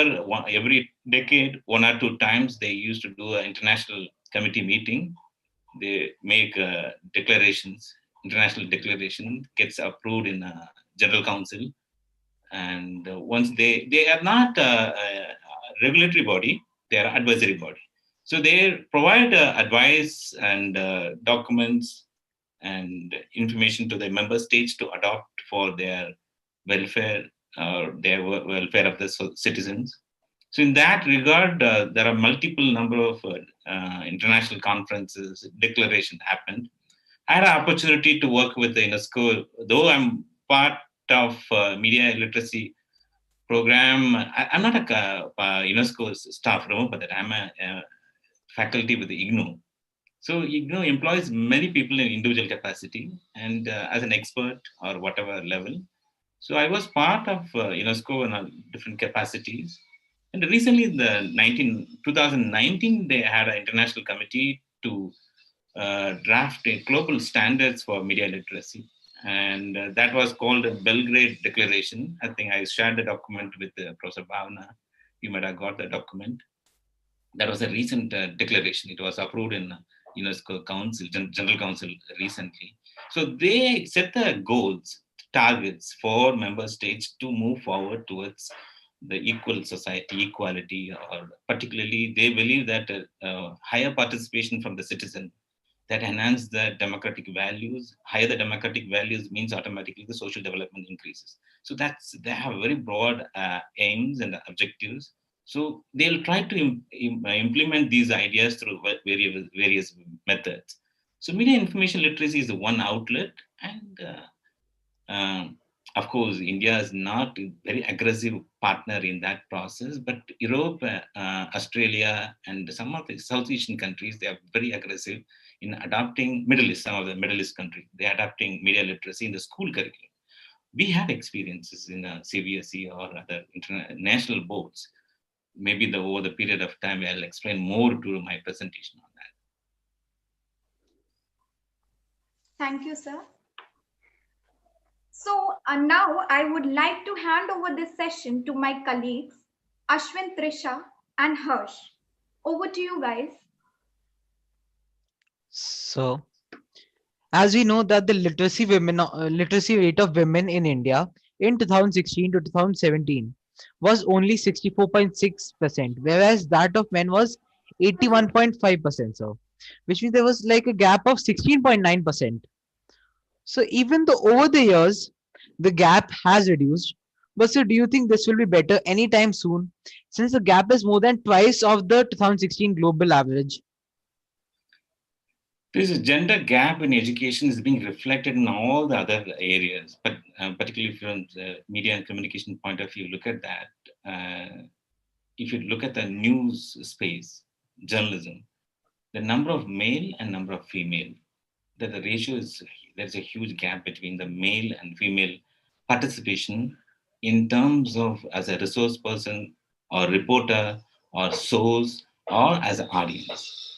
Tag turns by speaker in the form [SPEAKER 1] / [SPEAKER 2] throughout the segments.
[SPEAKER 1] every decade, 1 or 2 times, they used to do an international committee meeting. They make declarations, international declaration gets approved in General Council. And once they are not a regulatory body, they are advisory body. So they provide advice and documents and information to the member states to adopt for their welfare or their welfare of the citizens. So in that regard, there are multiple number of international conferences, declaration happened. I had an opportunity to work with the UNESCO, though I'm part of media literacy program. I'm not a UNESCO staff, remember that I'm a faculty with the IGNOU. So IGNOU employs many people in individual capacity and as an expert or whatever level. So I was part of UNESCO in different capacities. And recently, in the 2019, they had an international committee to draft global standards for media literacy. And that was called the Belgrade Declaration. I think I shared the document with Professor Bhavna. You might have got the document. That was a recent declaration. It was approved in UNESCO Council, General Council recently. So they set the goals, targets for member states to move forward towards the equal society, equality, or particularly they believe that higher participation from the citizen that enhance the democratic values. Higher the democratic values means automatically the social development increases. So they have very broad aims and objectives. So they'll try to implement these ideas through various methods. So media information literacy is the one outlet, and of course, India is not a very aggressive partner in that process, but Europe, Australia, and some of the South Asian countries, they are very aggressive in adopting Middle East, some of the Middle East countries, they are adopting media literacy in the school curriculum. We have experiences in CBSE or other international boards. Maybe over the period of time, I'll explain more to my presentation on
[SPEAKER 2] that. Thank you, sir. So now I would like to hand over this session to my colleagues, Ashwin, Trisha, and Harsh. Over to you guys.
[SPEAKER 3] So, as we know that the literacy rate of women in India in 2016 to 2017 was only 64.6%, whereas that of men was 81.5%. So, which means there was like a gap of 16.9%. So even though over the years the gap has reduced, but so do you think this will be better anytime soon, since the gap is more than twice of the 2016 global average?
[SPEAKER 1] This gender gap in education is being reflected in all the other areas, but particularly from the media and communication point of view, look at that. If you look at the news space, journalism, the number of male and number of female, that the ratio is, there's a huge gap between the male and female participation in terms of as a resource person or reporter or source or as an audience.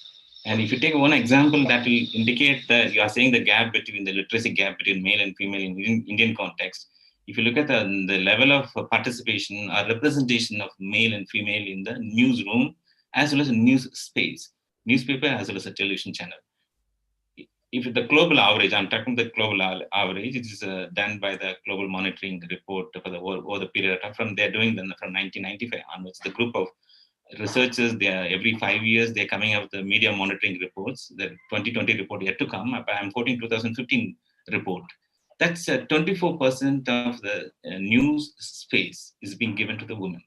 [SPEAKER 1] And if you take one example that will indicate that you are saying the gap between the literacy gap between male and female in Indian context, if you look at the level of participation or representation of male and female in the newsroom, as well as the news space, newspaper as well as a television channel. If the global average, I'm talking the global average, it is done by the Global Monitoring Report for the over the period of from they're doing them from 1995 onwards. The group of researchers, they are every 5 years they're coming out with the media monitoring reports. The 2020 report yet to come. I'm quoting 2015 report. That's 24% of the news space is being given to the women.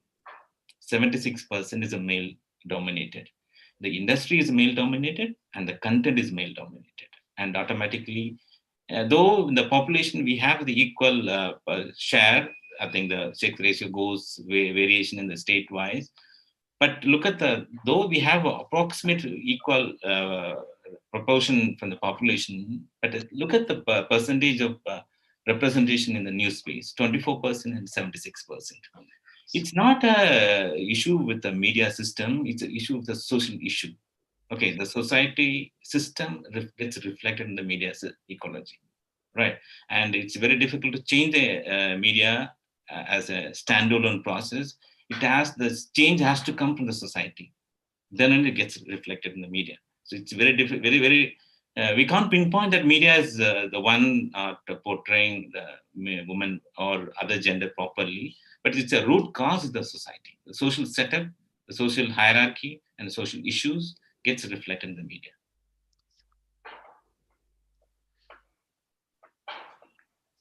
[SPEAKER 1] 76% is a male dominated. The industry is male dominated and the content is male dominated. And automatically, though in the population we have the equal share, I think the sex ratio goes variation in the state wise. But look at though we have approximate equal proportion from the population, but look at the percentage of representation in the news space, 24% and 76%. It's not a issue with the media system, it's an issue of the social issue. Okay, the society system gets reflected in the media ecology, right? And it's very difficult to change the media as a standalone process. The change has to come from the society. Then only it gets reflected in the media. So it's very difficult, very. We can't pinpoint that media is the one portraying the woman or other gender properly, but it's a root cause of the society, the social setup, the social hierarchy, and the social issues gets reflected in the media.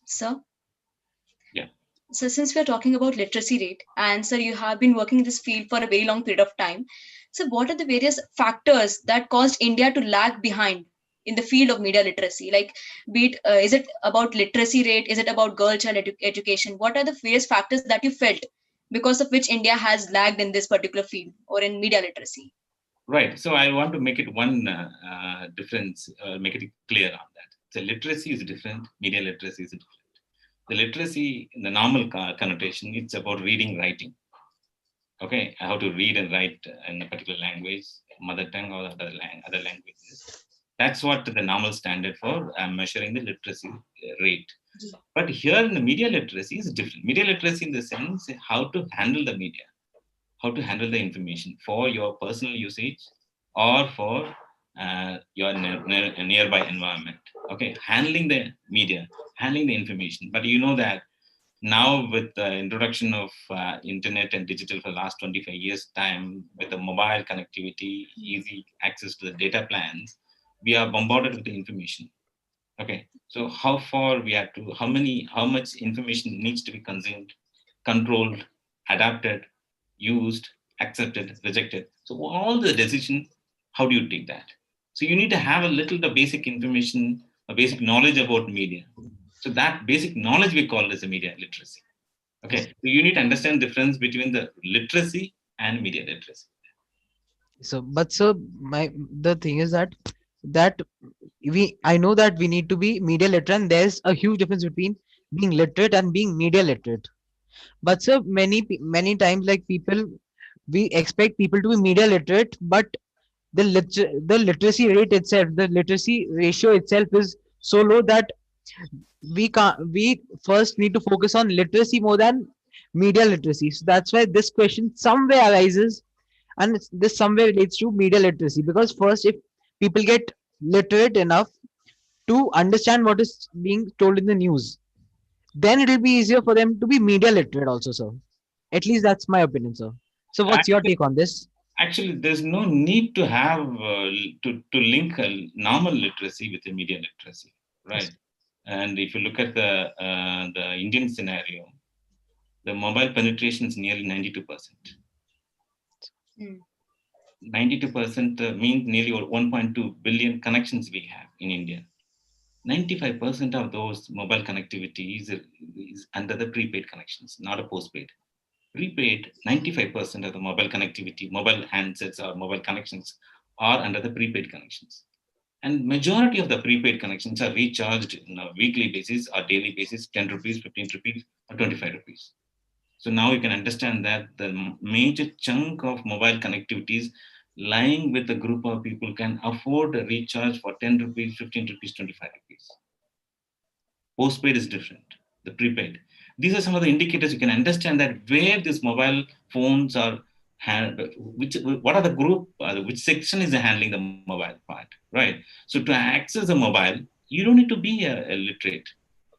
[SPEAKER 4] Sir?
[SPEAKER 1] Yeah.
[SPEAKER 4] So since we are talking about literacy rate, and sir, you have been working in this field for a very long period of time. So what are the various factors that caused India to lag behind in the field of media literacy? Like, be it, is it about literacy rate? Is it about girl child education? What are the various factors that you felt because of which India has lagged in this particular field or in media literacy?
[SPEAKER 1] Right. So I want to make it one difference, make it clear on that. So literacy is different, media literacy is different. The literacy, in the normal connotation, it's about reading, writing. Okay, how to read and write in a particular language, mother tongue or other languages. That's what the normal standard for measuring the literacy rate. But here in the media literacy is different. Media literacy in the sense how to handle the media, how to handle the information for your personal usage or for your nearby environment. Okay, handling the media, handling the information. But you know that now with the introduction of internet and digital for the last 25 years time, with the mobile connectivity, easy access to the data plans, we are bombarded with the information. Okay, so how far we have to, how much information needs to be consumed, controlled, adapted, used, accepted, rejected. So all the decision, how do you take that? So you need to have a little the basic information, a basic knowledge about media. So that basic knowledge we call as a media literacy. Okay, so you need to understand the difference between the literacy and media literacy.
[SPEAKER 3] So, but sir, the thing is that I know that we need to be media literate, and there's a huge difference between being literate and being media literate. But sir, many times, like people, we expect people to be media literate, but the literacy rate itself, the literacy ratio itself is so low that we first need to focus on literacy more than media literacy. So that's why this question somewhere arises, and this somewhere relates to media literacy, because first, if people get literate enough to understand what is being told in the news, then it will be easier for them to be media literate also, sir. At least that's my opinion, sir. So what's your take on this?
[SPEAKER 1] Actually, there's no need to have to link normal literacy with the media literacy, right? And if you look at the Indian scenario, the mobile penetration is nearly 92%. 92% means nearly 1.2 billion connections we have in India. 95% of those mobile connectivity is under the prepaid connections, not a postpaid. Prepaid, 95% of the mobile connectivity, mobile handsets or mobile connections are under the prepaid connections. And majority of the prepaid connections are recharged on a weekly basis or daily basis, 10 rupees, 15 rupees, or 25 rupees. So now you can understand that the major chunk of mobile connectivities lying with a group of people can afford a recharge for 10 rupees, 15 rupees, 25 rupees. Postpaid is different, the prepaid. These are some of the indicators you can understand that where these mobile phones are, what are the group, which section is handling the mobile part, right? So to access a mobile, you don't need to be a literate.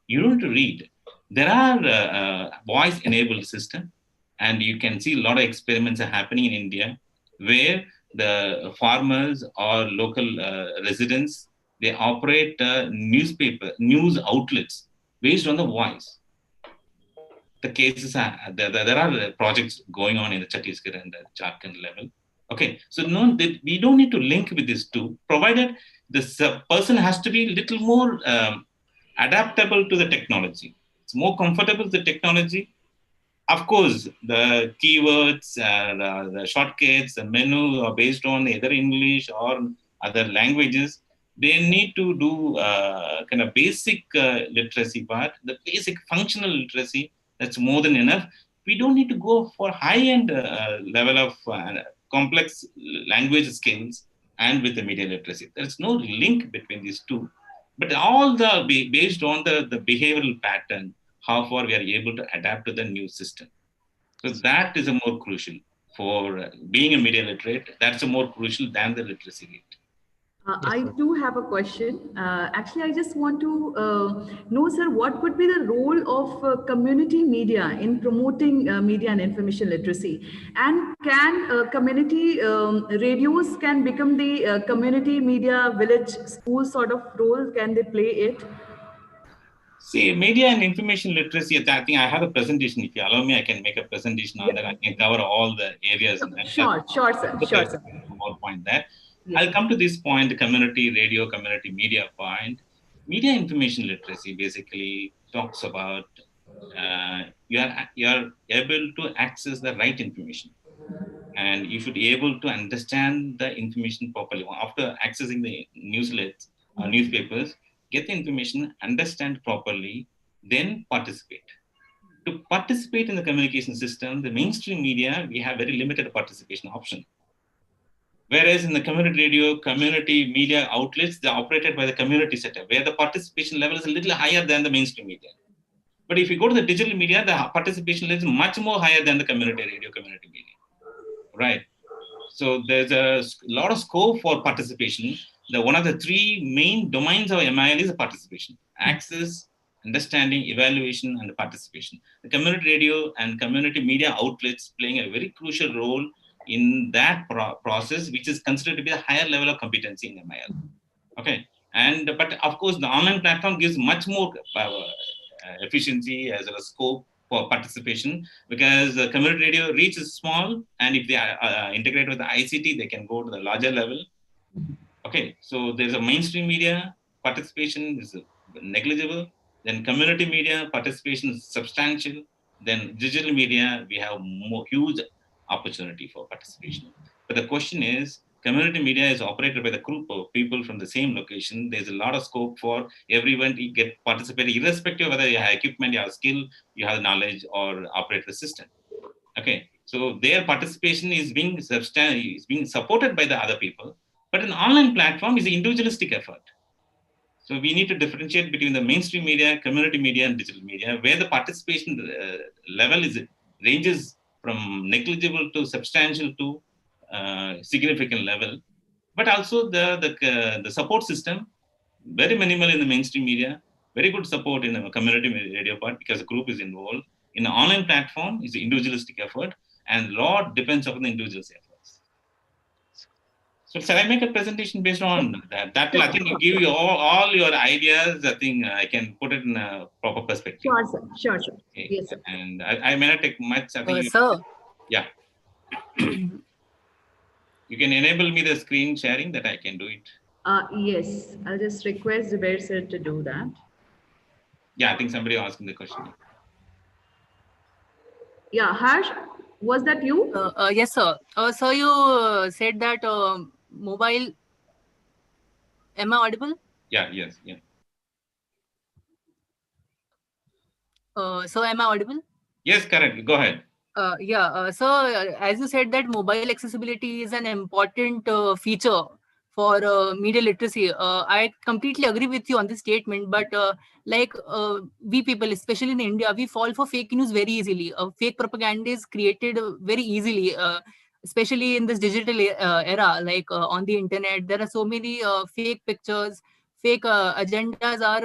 [SPEAKER 1] You don't need to read. There are voice-enabled system, and you can see a lot of experiments are happening in India where the farmers or local residents, they operate news outlets based on the voice. The cases are there are projects going on in the Chhattisgarh and the Jharkhand level. Okay, so no, we don't need to link with these two, provided this person has to be a little more adaptable to the technology. It's more comfortable with the technology. Of course, the keywords, the shortcuts, the menu are based on either English or other languages. They need to do kind of basic literacy part, the basic functional literacy. That's more than enough. We don't need to go for high-end level of complex language skills and with the media literacy. There's no link between these two, but all based on the behavioral pattern, how far we are able to adapt to the new system. So that is a more crucial for being a media literate. That's a more crucial than the literacy rate.
[SPEAKER 3] Yes,
[SPEAKER 5] I
[SPEAKER 3] sir.
[SPEAKER 5] do have a question. Actually, I just want to know, sir, what would be the role of community media in promoting media and information literacy? And can community radios can become the community media village school sort of role? Can they play it?
[SPEAKER 1] See, media and information literacy, I think I have a presentation. If you allow me, I can make a presentation on
[SPEAKER 5] Yeah.
[SPEAKER 1] that. I can cover all the areas in that.
[SPEAKER 5] Sure, sure, sir. Sure, sir.
[SPEAKER 1] More point there.
[SPEAKER 5] Yes,
[SPEAKER 1] I'll
[SPEAKER 5] sir.
[SPEAKER 1] come to this point, the community radio, community media point. Media information literacy basically talks about you are able to access the right information, and you should be able to understand the information properly after accessing the newsletters or newspapers. Get the information, understand properly, then participate. To participate in the communication system, the mainstream media, we have very limited participation option. Whereas in the community radio, community media outlets, they're operated by the community setup, where the participation level is a little higher than the mainstream media. But if you go to the digital media, the participation level is much more higher than the community radio, community media. Right. So there's a lot of scope for participation. One of the three main domains of MIL is participation: access, understanding, evaluation, and participation. The community radio and community media outlets playing a very crucial role in that process, which is considered to be a higher level of competency in MIL. Okay, and but of course, the online platform gives much more efficiency as well as scope for participation, because the community radio reach is small, and if they are integrated with the ICT, they can go to the larger level. Okay, so there's a mainstream media participation is negligible. Then community media participation is substantial. Then digital media, we have more huge opportunity for participation. But the question is, community media is operated by the group of people from the same location. There's a lot of scope for everyone to get participated, irrespective of whether you have equipment, you have skill, you have knowledge, or operate the system. Okay, so their participation is being supported by the other people, but an online platform is an individualistic effort. So we need to differentiate between the mainstream media, community media, and digital media, where the participation level is ranges from negligible to substantial to significant level, but also the support system very minimal in the mainstream media, very good support in the community radio part because the group is involved. In the online platform, it's an individualistic effort, and a lot depends upon the individual's efforts. So shall I make a presentation based on that? That will, I think, give you all your ideas. I think I can put it in a proper perspective.
[SPEAKER 5] Sure, sir. Sure, sir.
[SPEAKER 1] Okay.
[SPEAKER 5] Yes, sir.
[SPEAKER 1] And I may not take much. I think
[SPEAKER 6] Sir,
[SPEAKER 1] yeah. You can enable me the screen sharing that I can do it.
[SPEAKER 5] Yes, I'll just request Zubair sir to do that.
[SPEAKER 1] Yeah, I think somebody asking the question.
[SPEAKER 5] Yeah, Harsh, was that you?
[SPEAKER 6] yes, sir. Sir, you said that mobile. Am I audible?
[SPEAKER 1] Yeah, yes, yeah.
[SPEAKER 6] So, am I audible?
[SPEAKER 1] Yes, correct. Go ahead.
[SPEAKER 6] So as you said that mobile accessibility is an important feature for media literacy. I completely agree with you on this statement, but we people, especially in India, we fall for fake news very easily. Fake propaganda is created very easily, especially in this digital era. On the internet, there are so many fake pictures, fake agendas are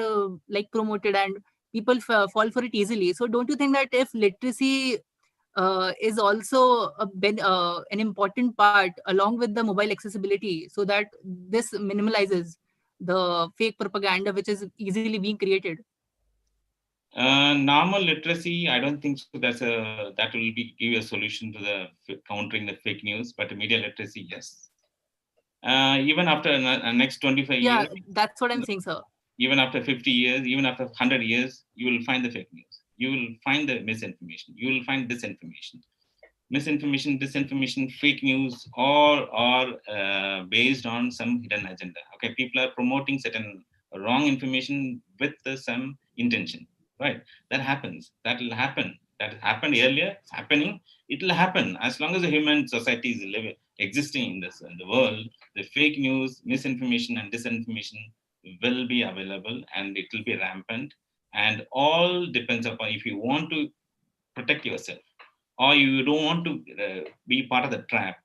[SPEAKER 6] promoted, and people fall for it easily. So don't you think that if literacy is also an important part along with the mobile accessibility, so that this minimalizes the fake propaganda which is easily being created?
[SPEAKER 1] Normal literacy, I don't think so. That will be give a solution to the countering the fake news. But media literacy, yes. Even after next 25
[SPEAKER 6] Yeah,
[SPEAKER 1] years,
[SPEAKER 6] that's what I'm saying, sir.
[SPEAKER 1] even after 50 years, even after 100 years, you will find the fake news. You will find the misinformation. You will find disinformation. Misinformation, disinformation, fake news, all are based on some hidden agenda. Okay, people are promoting certain wrong information with some intention. Right, that happens. That will happen. That happened earlier. It's happening. It will happen as long as the human society is living, existing in the world. The fake news, misinformation, and disinformation will be available, and it will be rampant. And all depends upon if you want to protect yourself. or you don't want to be part of the trap,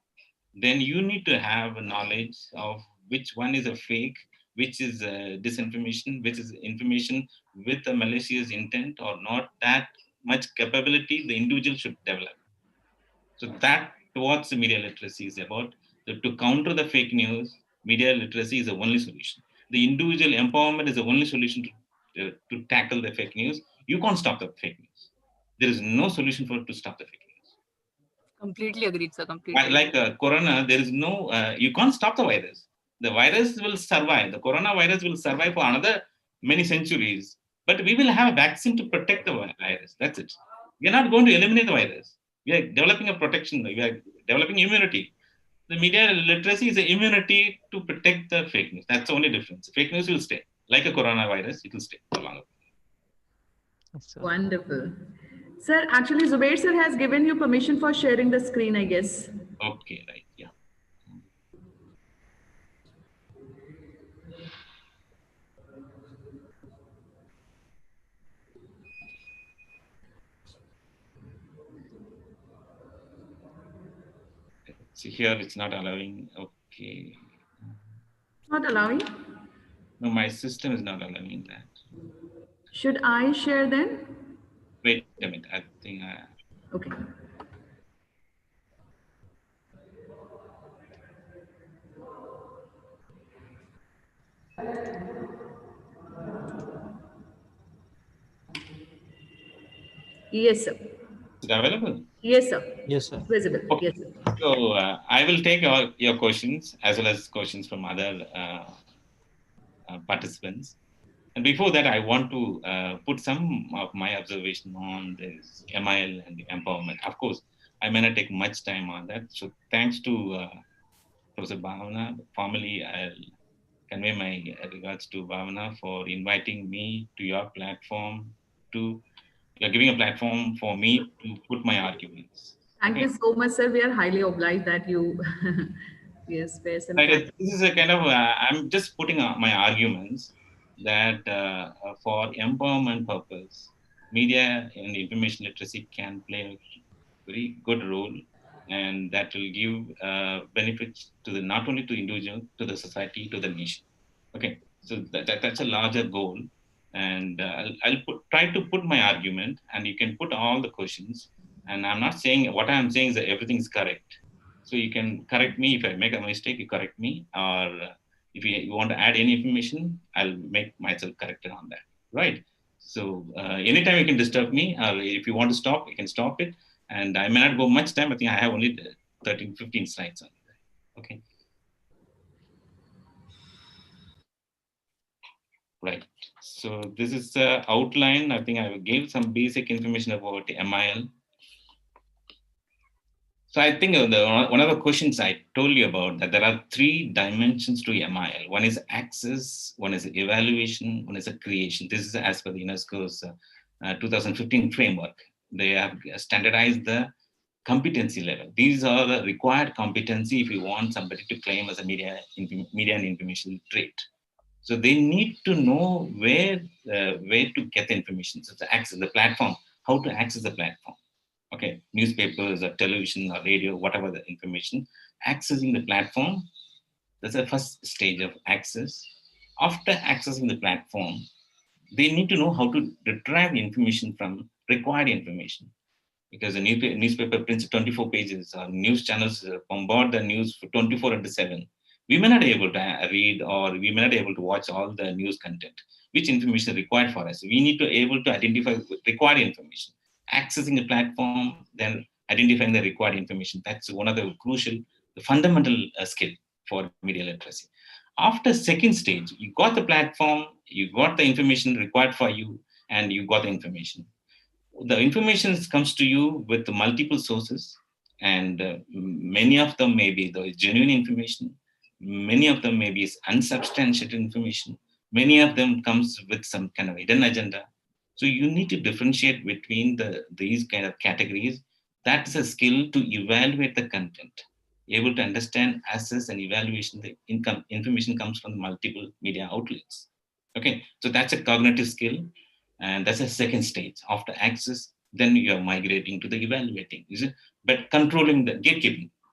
[SPEAKER 1] then you need to have a knowledge of which one is a fake, which is disinformation, which is information with a malicious intent or not. That much capability the individual should develop. So that what the media literacy is about. So to counter the fake news, media literacy is the only solution. The individual empowerment is the only solution to tackle the fake news. You can't stop the fake news. There is no solution for to stop the fake news.
[SPEAKER 6] Completely agreed, sir. Completely.
[SPEAKER 1] Like corona, there is no, you can't stop the virus. The virus will survive. The coronavirus will survive for another many centuries. But we will have a vaccine to protect the virus. That's it. We are not going to eliminate the virus. We are developing a protection. We are developing immunity. The media literacy is an immunity to protect the fake news. That's the only difference. Fake news will stay. Like a coronavirus, it will stay for longer.
[SPEAKER 3] Yes, sir.
[SPEAKER 5] Wonderful. Sir, actually, Zubair sir has given you permission for sharing the screen, I guess.
[SPEAKER 1] Okay, right. Yeah. See here, it's not allowing. Okay.
[SPEAKER 5] Not allowing.
[SPEAKER 1] No, my system is not allowing that.
[SPEAKER 5] Should I share then?
[SPEAKER 1] Wait a minute. I think
[SPEAKER 5] Okay. Yes, sir.
[SPEAKER 1] is it available?
[SPEAKER 5] Yes, sir.
[SPEAKER 3] Yes, sir.
[SPEAKER 5] Visible.
[SPEAKER 1] Okay.
[SPEAKER 5] Yes, sir.
[SPEAKER 1] So I will take your questions as well as questions from other participants. And before that, I want to put some of my observation on this MIL and the empowerment. Of course, I may not take much time on that. So thanks to Professor Bhavana. Formally, I'll convey my regards to Bhavana for inviting me to your platform. You're giving a platform for me to put my arguments.
[SPEAKER 5] Thank you so much, sir. We are highly obliged that you, yes, spare some time.
[SPEAKER 1] This is a kind of, I'm just putting my arguments that for empowerment purpose, media and information literacy can play a very good role, and that will give benefits to the not only to individual, to the society, to the nation. Okay, so that's a larger goal, and I'll try to put my argument, and you can put all the questions. And I'm not saying what I'm saying is that everything is correct. So you can correct me if I make a mistake. You correct me, or if you want to add any information, I'll make myself corrected on that. Right. So anytime you can disturb me, or if you want to stop, you can stop it. And I may not go much time. I think I have only 13, 15 slides on that. Okay. Right. So this is the outline. I think I gave some basic information about the MIL. So I think one of the questions I told you about that there are three dimensions to MIL. One is access, one is evaluation, one is a creation. This is as per the UNESCO's 2015 framework. They have standardized the competency level. These are the required competency if you want somebody to claim as a media and information literate. So they need to know where to get the information. So the access the platform, how to access the platform. Okay, newspapers or television or radio, whatever the information, accessing the platform, that's the first stage of access. After accessing the platform, they need to know how to retrieve information from required information. Because the newspaper prints 24 pages, or news channels bombard the news for 24/7. We may not be able to read, or we may not be able to watch all the news content. Which information is required for us? We need to be able to identify required information. Accessing the platform, then identifying the required information. That's one of the crucial, the fundamental skill for media literacy. After second stage, you got the platform, you got the information required for you, and you got the information. The information comes to you with multiple sources, and many of them may be the genuine information. Many of them may be unsubstantiated information. Many of them comes with some kind of hidden agenda. So you need to differentiate between these kind of categories. That's a skill to evaluate the content, able to understand, assess, and evaluation the information comes from multiple media outlets. Okay, so that's a cognitive skill, and that's a second stage. After access, Then you are migrating to the evaluating. But controlling the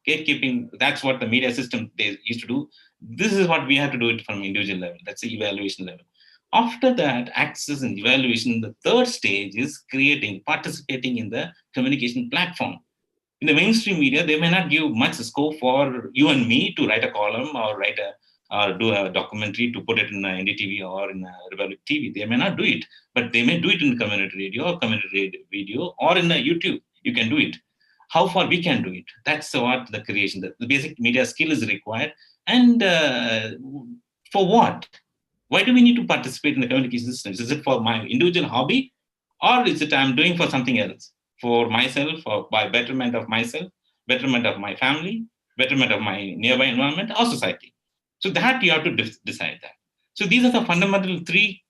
[SPEAKER 1] gatekeeping, that's what the media system they used to do. This is what we have to do it from individual level. That's the evaluation level. After that, access and evaluation, the third stage is participating in the communication platform. In the mainstream media, they may not give much scope for you and me to write a column or do a documentary to put it in NDTV or in Republic TV. They may not do it, but they may do it in community radio or community video or in YouTube. You can do it. How far we can do it? That's what the creation, the basic media skill is required. And for what? Why do we need to participate in the communication systems? Is it for my individual hobby, or is it I'm doing for something else? For myself, or by betterment of myself, betterment of my family, betterment of my nearby environment or society. So that you have to decide that. So these are the fundamental three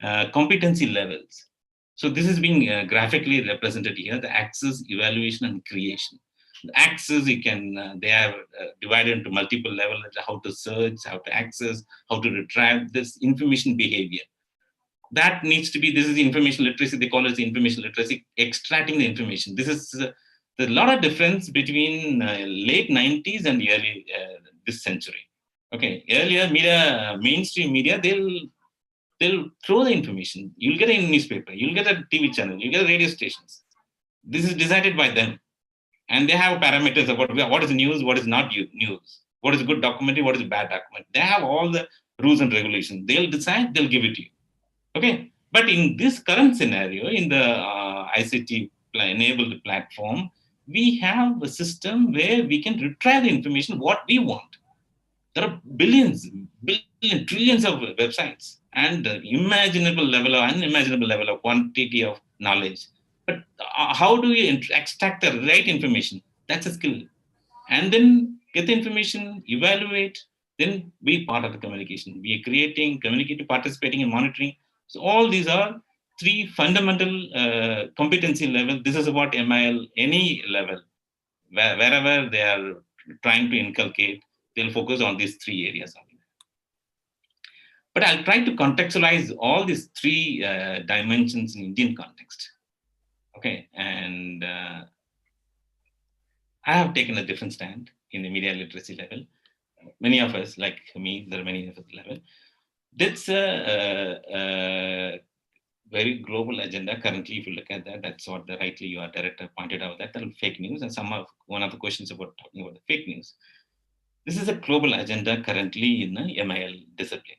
[SPEAKER 1] competency levels. So this is being graphically represented here: the access, evaluation, and creation. The access, you can they are divided into multiple levels: how to search, how to access, how to retrieve this information behavior. That needs to be, this is information literacy. They call it the information literacy, extracting the information. This is there's a lot of difference between late 90s and early this century. Okay, earlier media, mainstream media, they'll throw the information. You'll get a newspaper, you'll get a TV channel, you'll get radio stations. This is decided by them. And they have parameters about what is news, what is not news, what is good documentary, what is bad documentary. They have all the rules and regulations. They'll decide, they'll give it to you. Okay, but in this current scenario, in the ICT enabled platform, we have a system where we can retrieve the information what we want. There are billions, trillions of websites and imaginable level or unimaginable level of quantity of knowledge. But how do we extract the right information? That's a skill. And then get the information, evaluate, then be part of the communication. We are creating, communicating, participating, and monitoring. So all these are three fundamental competency levels. This is about MIL, any level, wherever they are trying to inculcate, they'll focus on these three areas. But I'll try to contextualize all these three dimensions in Indian context. Okay, and I have taken a different stand in the media literacy level. Many of us, like me, there are many of us level. That's a very global agenda currently. If you look at that, that's what rightly your director pointed out, that fake news, and one of the questions about talking about the fake news. This is a global agenda currently in the MIL discipline.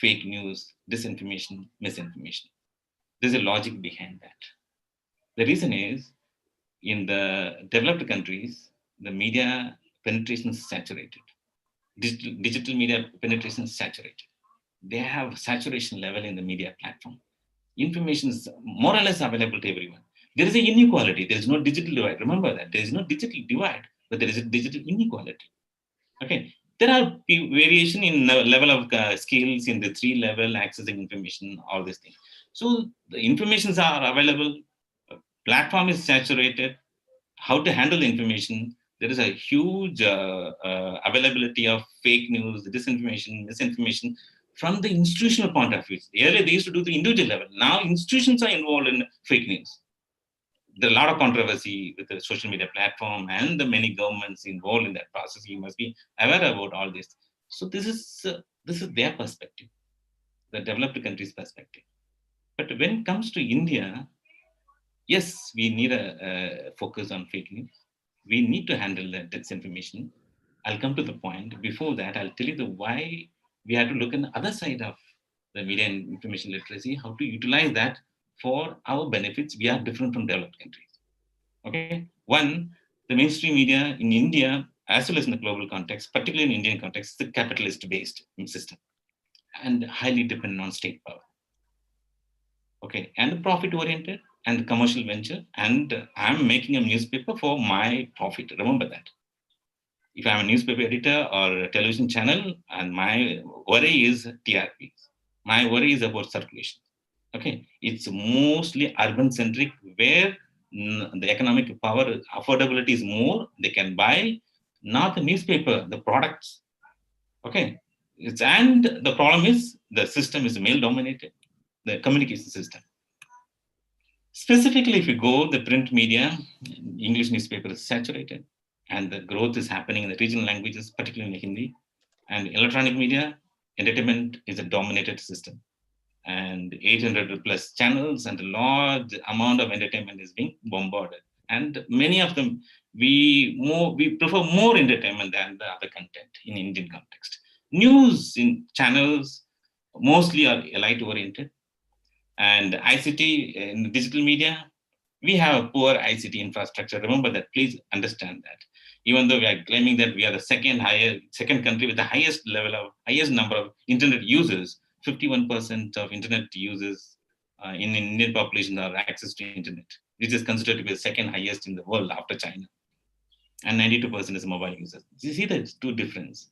[SPEAKER 1] Fake news, disinformation, misinformation. There's a logic behind that. The reason is, in the developed countries, the media penetration is saturated. Digital media penetration is saturated. They have saturation level in the media platform. Information is more or less available to everyone. There is an inequality. There is no digital divide. Remember that. There is no digital divide, but there is a digital inequality. Okay. There are variation in the level of skills in the three level accessing information, all these things. So the informations are available. Platform is saturated. How to handle the information? There is a huge availability of fake news, disinformation, misinformation from the institutional point of view. Earlier, they used to do the individual level. Now, institutions are involved in fake news. There's a lot of controversy with the social media platform and the many governments involved in that process. You must be aware about all this. So this is their perspective, the developed countries' perspective. But when it comes to India, yes, we need a focus on fake news. We need to handle that disinformation. I'll come to the point. Before that, I'll tell you why we have to look at the other side of the media and information literacy, how to utilize that for our benefits. We are different from developed countries. Okay. One, the mainstream media in India, as well as in the global context, particularly in Indian context, is a capitalist-based system and highly dependent on state power. Okay. And profit-oriented and commercial venture. And I'm making a newspaper for my profit. Remember that. If I'm a newspaper editor or a television channel, and my worry is TRPs. My worry is about circulation. Okay, it's mostly urban-centric, where the economic power, affordability is more. They can buy not the newspaper, the products. Okay, and the problem is the system is male-dominated, the communication system. Specifically, if you go, the print media, English newspaper is saturated, and the growth is happening in the regional languages, particularly in Hindi. And electronic media, entertainment is a dominated system. And 800 plus channels and a large amount of entertainment is being bombarded. And many of them, we prefer more entertainment than the other content in Indian context. News in channels mostly are light oriented, and ICT in digital media, we have a poor ICT infrastructure. Remember that. Please understand that. Even though we are claiming that we are the second country with the highest number of internet users, 51% of internet users in Indian population have access to internet, which is considered to be the second highest in the world after China, and 92% is mobile users. You see the two difference.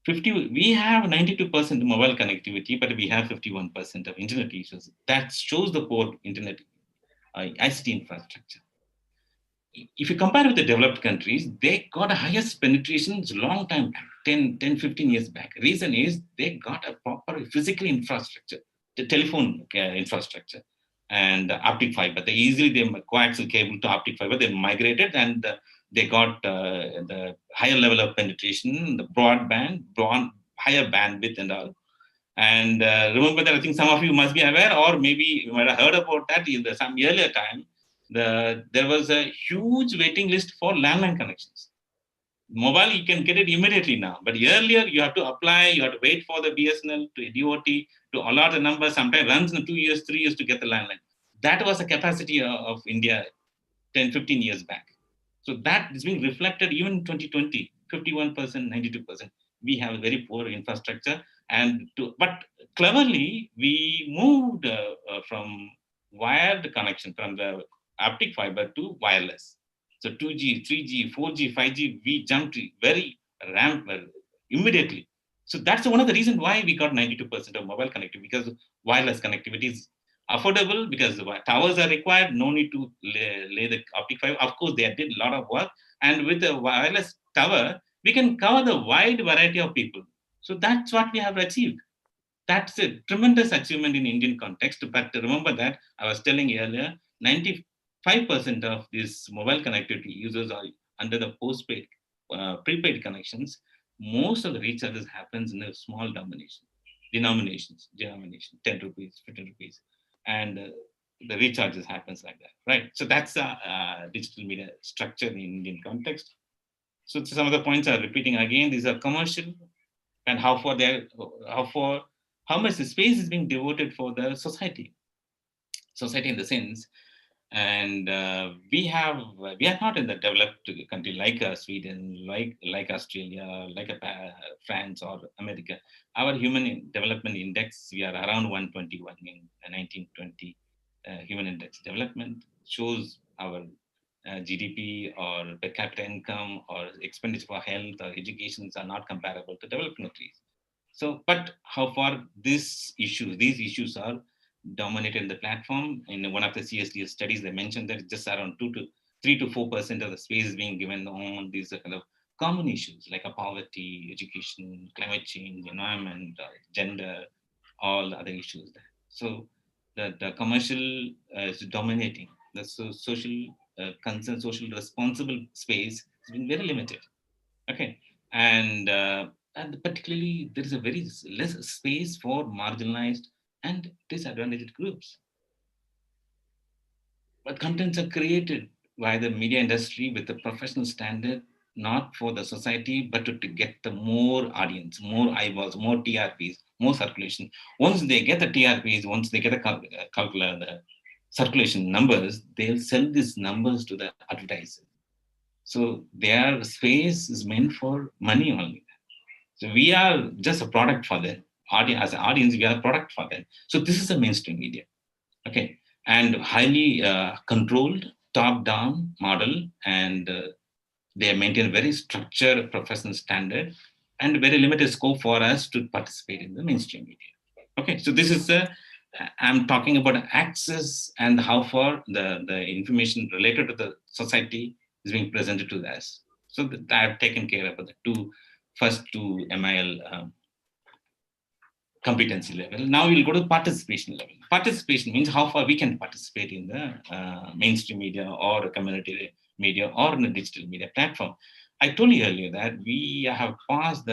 [SPEAKER 1] We have 92% mobile connectivity, but we have 51% of internet users. That shows the poor internet ICT infrastructure. If you compare with the developed countries, they got a highest penetration long time back, 15 years back. Reason is they got a proper physical infrastructure, the telephone infrastructure and optic fiber. They coaxial cable to optic fiber, they migrated, and they got the higher level of penetration, the broadband, higher bandwidth and all. And remember that I think some of you must be aware, or maybe you might have heard about that in some earlier time. There was a huge waiting list for landline connections. Mobile, you can get it immediately now, but earlier you have to apply, you have to wait for the BSNL to DOT to allot the number. Sometimes runs in 2 years, 3 years to get the landline. That was the capacity of India 10, 15 years back. So that is being reflected even in 2020, 51%, 92%. We have a very poor infrastructure, but cleverly we moved from wired connection, from the optic fiber to wireless. So 2G, 3G, 4G, 5G, we jumped very immediately. So that's one of the reasons why we got 92% of mobile connectivity, because wireless connectivity is affordable, because the towers are required, no need to lay the optic fiber. Of course, they did a lot of work, and with the wireless tower, we can cover the wide variety of people. So that's what we have achieved. That's a tremendous achievement in Indian context. But remember that I was telling earlier, 95% of these mobile connectivity users are under the postpaid, prepaid connections. Most of the recharges happens in a small denominations, 10 rupees, 15 rupees. And the recharges happens like that, right? So that's the digital media structure in Indian context. So some of the points are repeating again. These are commercial, and how much the space is being devoted for the society in the sense. And we are not in the developed country like Sweden, like Australia, like France or America. Our human development index, we are around 121 in 1920. Human index development shows our GDP or per capita income or expenditure for health or education are not comparable to developed countries. So, but how far these issues are dominated the platform. In one of the CSDS studies, they mentioned that just around 3 to 4% of the space is being given on these kind of common issues like poverty, education, climate change, environment, gender, all other issues there. So the commercial is dominating. The social concern, social responsible space has been very limited. Okay, and particularly there is a very less space for marginalized and disadvantaged groups. But contents are created by the media industry with a professional standard, not for the society, but to get the more audience, more eyeballs, more TRPs, more circulation. Once they get the TRPs, once they get the circulation numbers, they'll sell these numbers to the advertisers. So their space is meant for money only. So we are just a product for them. As an audience, we are a product for them. So this is a mainstream media. Okay, and highly controlled top-down model, and they maintain very structured professional standard and very limited scope for us to participate in the mainstream media. Okay, so this is I'm talking about access and how far the information related to the society is being presented to us. So I have taken care of the first two MIL competency level. Now we'll go to participation level. Participation means how far we can participate in the mainstream media or community media or in a digital media platform. I told you earlier that we have passed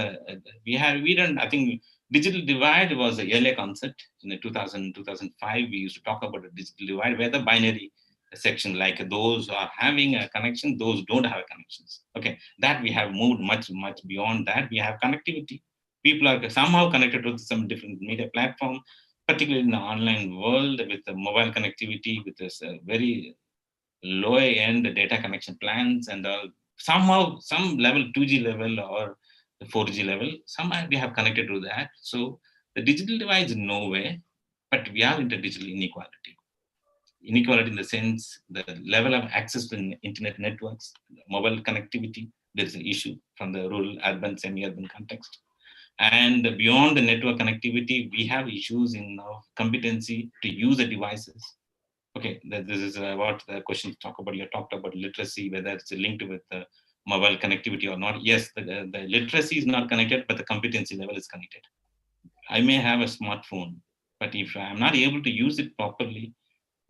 [SPEAKER 1] we don't, I think digital divide was an earlier concept in the 2005. We used to talk about a digital divide where the binary section, like those who are having a connection, those don't have connections. Okay, that we have moved much beyond that. We have connectivity. People are somehow connected to some different media platform, particularly in the online world with the mobile connectivity, with this very low end data connection plans, and somehow some level 2G level or the 4G level, somehow we have connected to that. So the digital divide is nowhere, but we are into digital inequality. Inequality in the sense the level of access to internet networks, mobile connectivity, there is an issue from the rural, urban, semi-urban context. And beyond the network connectivity, we have issues in competency to use the devices. Okay, this is what the questions talk about. You talked about literacy, whether it's linked with mobile connectivity or not. Yes, the literacy is not connected, but the competency level is connected. I may have a smartphone, but if I'm not able to use it properly,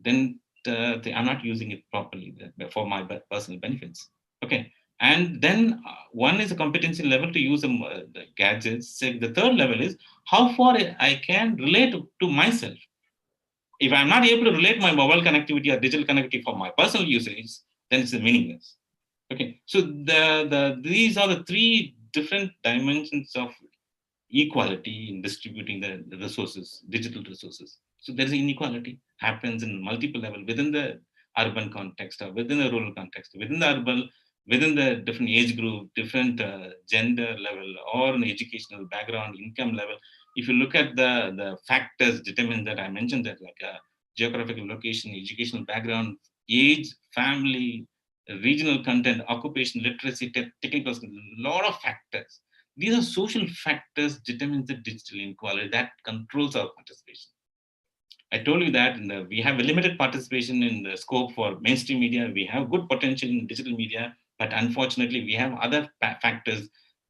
[SPEAKER 1] then I'm not using it properly for my personal benefits. Okay, and then one is a competency level to use the gadgets. The third level is how far I can relate to myself. If I'm not able to relate my mobile connectivity or digital connectivity for my personal usage, then it's meaningless. Okay, so these are the three different dimensions of equality in distributing the resources, digital resources. So there's inequality happens in multiple levels within the urban context or within the rural context, within the urban, within the different age group, different gender level, or an educational background, income level. If you look at the factors determined that I mentioned, that like geographical location, educational background, age, family, regional content, occupation, literacy, technical skills, a lot of factors. These are social factors determine the digital inequality that controls our participation. I told you that we have a limited participation in the scope for mainstream media. We have good potential in digital media, but unfortunately, we have other factors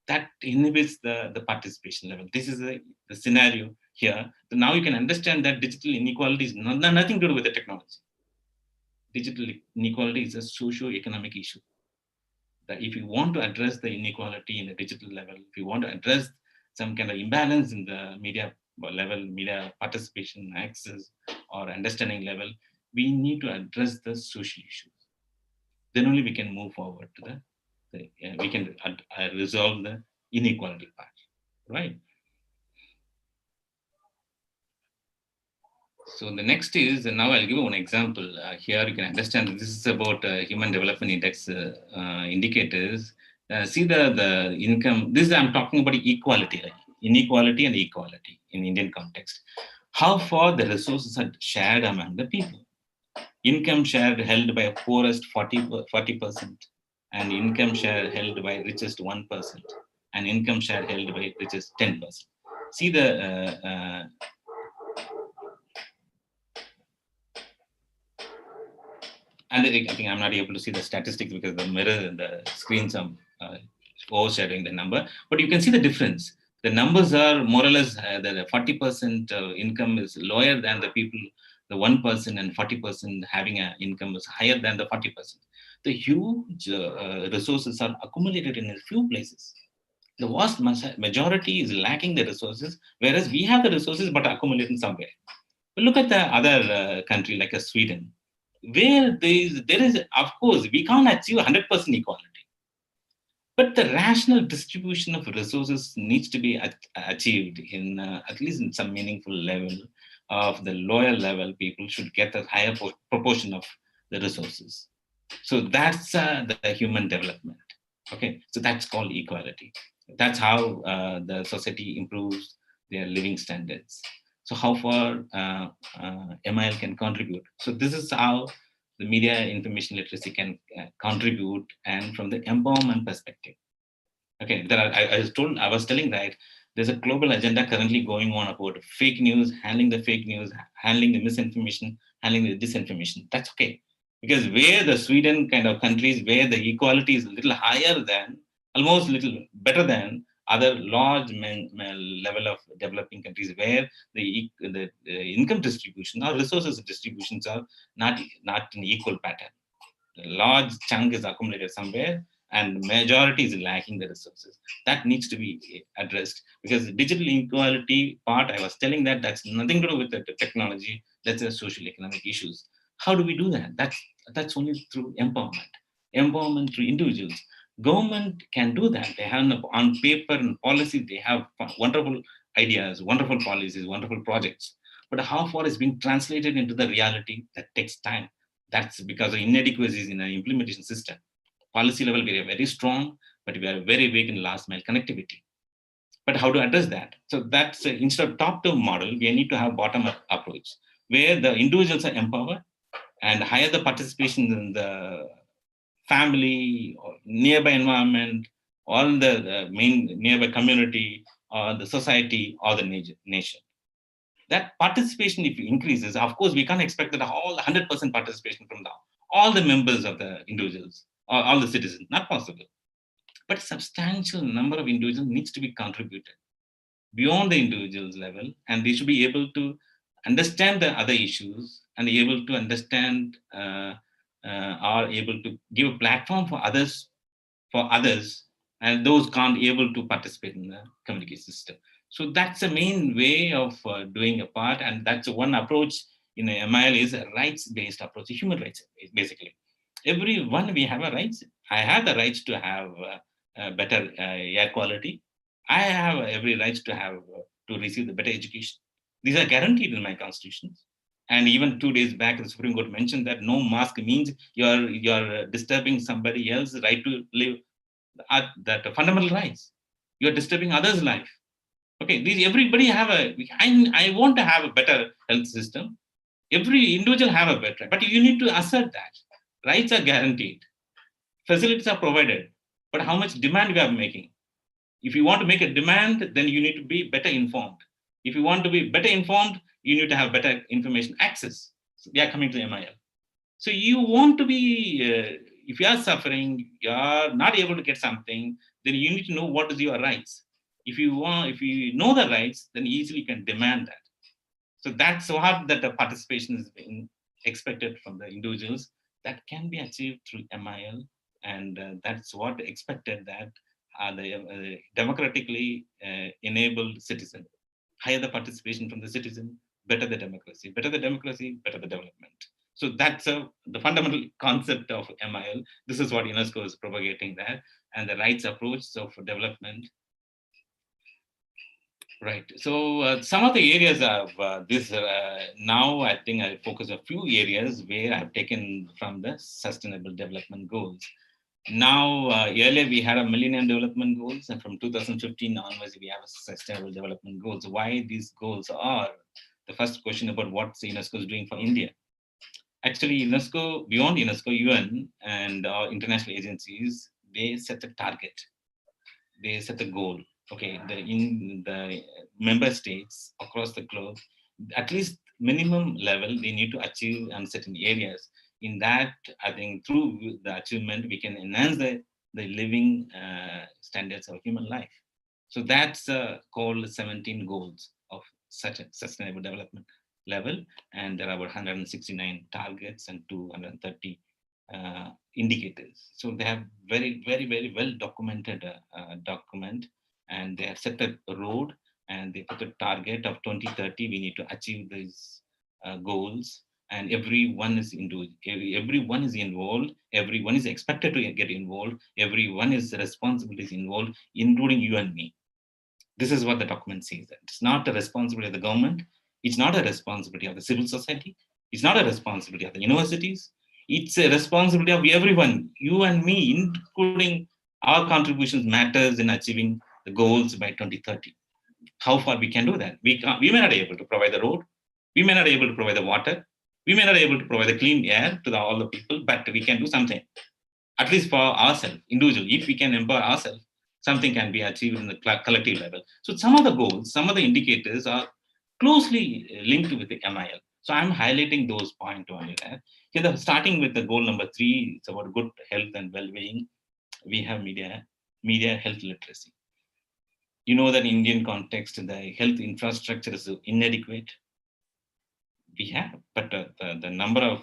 [SPEAKER 1] that inhibits the participation level. This is the scenario here. So now you can understand that digital inequality is nothing to do with the technology. Digital inequality is a socio-economic issue. That if you want to address the inequality in a digital level, if you want to address some kind of imbalance in the media level, media participation, access, or understanding level, we need to address the social issues. Then only we can move forward to we can resolve the inequality part, right? So the next is, and now I'll give you one example. Here you can understand that this is about Human Development Index indicators. See the income. This I'm talking about equality, right? Inequality and equality in Indian context. How far the resources are shared among the people. Income share held by poorest 40%, and income share held by richest 1%, and income share held by richest 10%. See the and I think I'm not able to see the statistics because the screens are overshadowing the number, but you can see the difference. The numbers are more or less the 40% income is lower than the people, the 1% and 40% having an income is higher than the 40%. The huge resources are accumulated in a few places. The vast majority is lacking the resources, whereas we have the resources but accumulating somewhere. But look at the other country like Sweden, where there is, of course, we can't achieve 100% equality. But the rational distribution of resources needs to be achieved in at least in some meaningful level of the lower level. People should get a higher proportion of the resources. So that's the human development. Okay, so that's called equality. That's how the society improves their living standards. So how far MIL can contribute. So this is how the media information literacy can contribute, and from the empowerment perspective. Okay, I was telling that there's a global agenda currently going on about fake news, handling the fake news, handling the misinformation, handling the disinformation. That's okay. Because where the Sweden kind of countries, where the equality is a little higher than, almost a little better than other large level of developing countries where the income distribution or resources distributions are not in equal pattern. A large chunk is accumulated somewhere and majority is lacking the resources. That needs to be addressed, because digital inequality part, I was telling that that's nothing to do with the technology, that's a social economic issues. How do we do that? That's only through empowerment through individuals. Government can do that. They have on paper and policy, they have wonderful ideas, wonderful policies, wonderful projects. But how far is being translated into the reality? That takes time. That's because of inadequacies in the implementation system. Policy level, we are very strong, but we are very weak in last mile connectivity. But how to address that? So that's instead of top-down model, we need to have bottom-up approach, where the individuals are empowered and higher the participation in the family or nearby environment, all the main nearby community or the society or the nation. That participation, if it increases, of course, we can't expect that all 100% participation from all the members of the individuals or all the citizens. Not possible. But a substantial number of individuals needs to be contributed beyond the individual's level, and they should be able to understand the other issues and be able to understand are able to give a platform for others, and those can't able to participate in the communication system. So that's the main way of doing a part, and that's one approach in MIL is a rights-based approach, human rights basically. Everyone we have a rights. I have the rights to have better air quality. I have every right to have to receive the better education. These are guaranteed in my constitution. And even 2 days back, the Supreme Court mentioned that no mask means you're disturbing somebody else's right to live that fundamental rights. You're disturbing others' life. Okay, everybody have I want to have a better health system. Every individual have a better, but you need to assert that. Rights are guaranteed. Facilities are provided. But how much demand we are making? If you want to make a demand, then you need to be better informed. If you want to be better informed, you need to have better information access. So we are coming to MIL. So you want to be, if you are suffering, you are not able to get something, then you need to know what is your rights. If you know the rights, then easily you can demand that. So that's what that the participation is being expected from the individuals. That can be achieved through MIL, and that's what expected that the democratically enabled citizen. Higher the participation from the citizen, better the democracy. Better the democracy, better the development. So that's the fundamental concept of MIL. This is what UNESCO is propagating there, and the rights approach for development. Right. So some of the areas of this now, I think I focus a few areas where I've taken from the Sustainable Development Goals. Now, earlier we had a Millennium Development Goals, and from 2015 onwards we have a Sustainable Development Goals. Why these goals are? The first question about what UNESCO is doing for India. Actually, UNESCO, beyond UNESCO, UN and international agencies, they set a target. They set a goal. Okay, in the member states across the globe, at least minimum level they need to achieve in certain areas. In that, I think through the achievement, we can enhance the living standards of human life. So that's called 17 goals of such a sustainable development level. And there are about 169 targets and 230 indicators. So they have very, very, very well documented document, and they have set a road, and they put a target of 2030. We need to achieve these goals, and everyone is involved. Everyone is expected to get involved. Everyone is responsibilities involved, including you and me. This is what the document says. It's not a responsibility of the government. It's not a responsibility of the civil society. It's not a responsibility of the universities. It's a responsibility of everyone, you and me, including our contributions matters in achieving the goals by 2030. How far we can do that? We may not be able to provide the road. We may not be able to provide the water. We may not be able to provide the clean air to all the people, but we can do something, at least for ourselves, individually. If we can empower ourselves, something can be achieved in the collective level. So some of the goals, some of the indicators are closely linked with the MIL. So I'm highlighting those points only there. Okay, starting with the goal number 3, it's about good health and well-being. We have media health literacy. You know that in Indian context, the health infrastructure is inadequate. We have, but the number of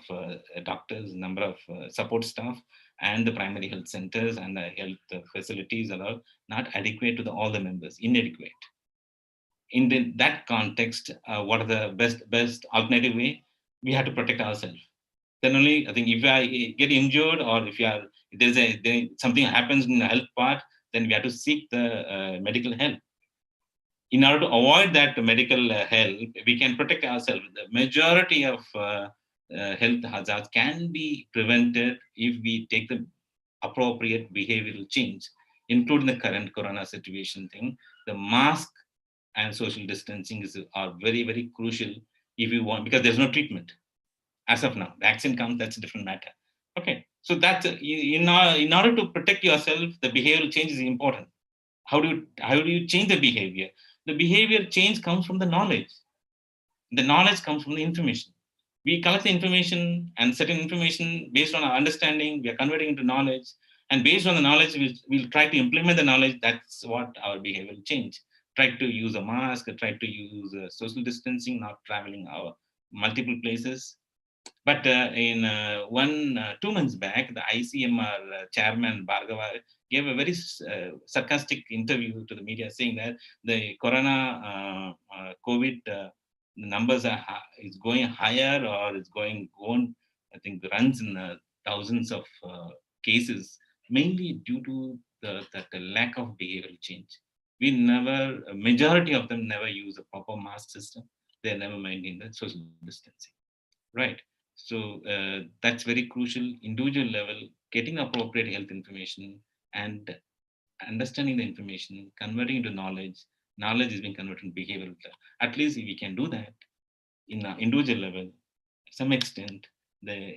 [SPEAKER 1] doctors, number of support staff, and the primary health centers and the health facilities are not adequate to all the members, inadequate. In that context, what are the best alternative way? We have to protect ourselves. Then only, I think, if I get injured or if something happens in the health part, then we have to seek the medical help. In order to avoid that medical help, we can protect ourselves. The majority of health hazards can be prevented if we take the appropriate behavioral change, including the current corona situation thing. The mask and social distancing are very, very crucial if you want, because there's no treatment as of now. Vaccine comes, that's a different matter. Okay, so that's in order to protect yourself, the behavioral change is important. How do you change the behavior? The behavior change comes from the knowledge. The knowledge comes from the information. We collect the information, and certain information based on our understanding, we are converting into knowledge. And based on the knowledge, we'll try to implement the knowledge. That's what our behavior will change. Try to use a mask, try to use social distancing, not traveling our multiple places. But in 2 months back, the ICMR chairman Bhargava gave a very sarcastic interview to the media, saying that the corona COVID numbers is going higher, or is going on. I think runs in thousands of cases, mainly due to the lack of behavioral change. A majority of them never use a proper mask system. They never maintain the social distancing. Right. So that's very crucial. Individual level, getting appropriate health information and understanding the information, converting into knowledge. Knowledge is being converted into behavioral. At least if we can do that in an individual level, to some extent, the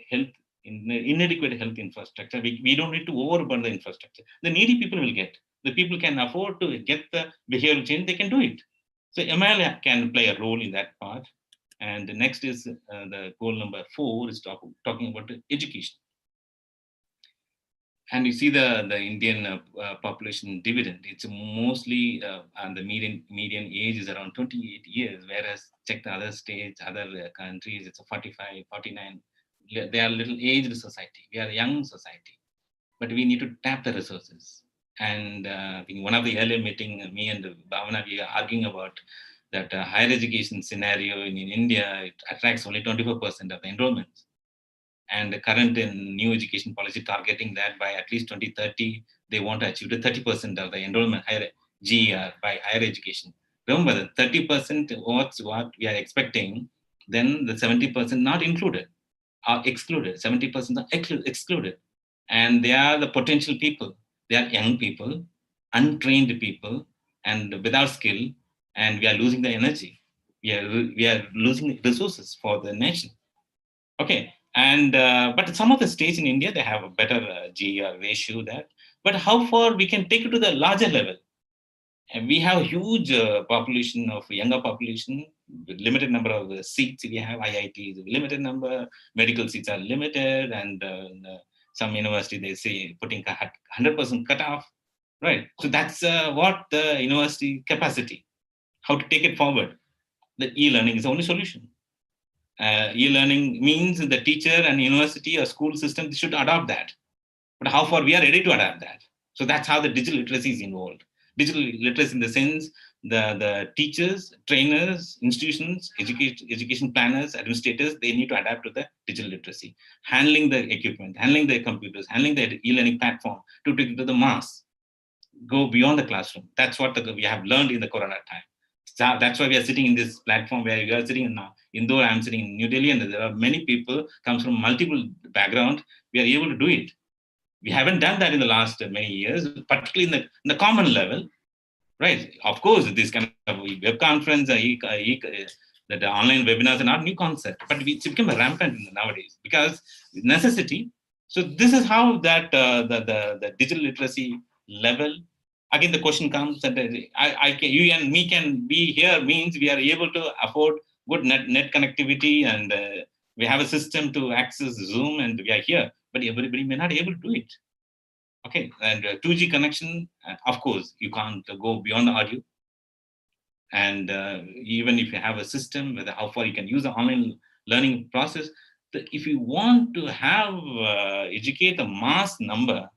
[SPEAKER 1] inadequate health infrastructure, we don't need to overburden the infrastructure. The needy people will get. The people can afford to get the behavioral change, they can do it. So ML can play a role in that part. And the next is the goal number 4 is talking about education. And you see the Indian population dividend. It's mostly and the median age is around 28 years, whereas check the other states, other countries, it's a 45, 49. They are little aged society. We are a young society, but we need to tap the resources. And I think one of the earlier meeting, me and Bhavana, we are arguing about that higher education scenario in India, it attracts only 24% of the enrollments. And the current new education policy targeting that by at least 2030, they want to achieve the 30% of the enrollment higher GER by higher education. Remember, the 30% what we are expecting, then the 70% not included, are excluded. 70% are excluded. And they are the potential people. They are young people, untrained people, and without skill, and we are losing the energy. We are losing resources for the nation. Okay, and but some of the states in India, they have a better GER ratio there. But how far we can take it to the larger level? And we have a huge population of younger population with limited number of seats. We have IITs, limited number, medical seats are limited, and some university they say putting 100% cutoff, right? So that's what the university capacity, how to take it forward. The e-learning is the only solution. E-learning means the teacher and university or school system should adopt that. But how far we are ready to adapt that? So that's how the digital literacy is involved. Digital literacy in the sense the teachers, trainers, institutions, education planners, administrators, they need to adapt to the digital literacy. Handling the equipment, handling the computers, handling the e-learning platform to take it to the mass. Go beyond the classroom. That's what we have learned in the corona time. So that's why we are sitting in this platform where you are sitting in Indore, I'm sitting in New Delhi, and there are many people comes from multiple backgrounds. We are able to do it. We haven't done that in the last many years, particularly in the common level, right? Of course, this kind of web conference, the online webinars are not new concept, but it's become rampant nowadays because necessity. So this is how that the digital literacy level. Again, the question comes that you and me can be here means we are able to afford good net connectivity, and we have a system to access Zoom, and we are here. But everybody may not be able to do it. Okay, and 2G connection, of course, you can't go beyond the audio. And even if you have a system, whether how far you can use the online learning process, if you want to have educate a mass number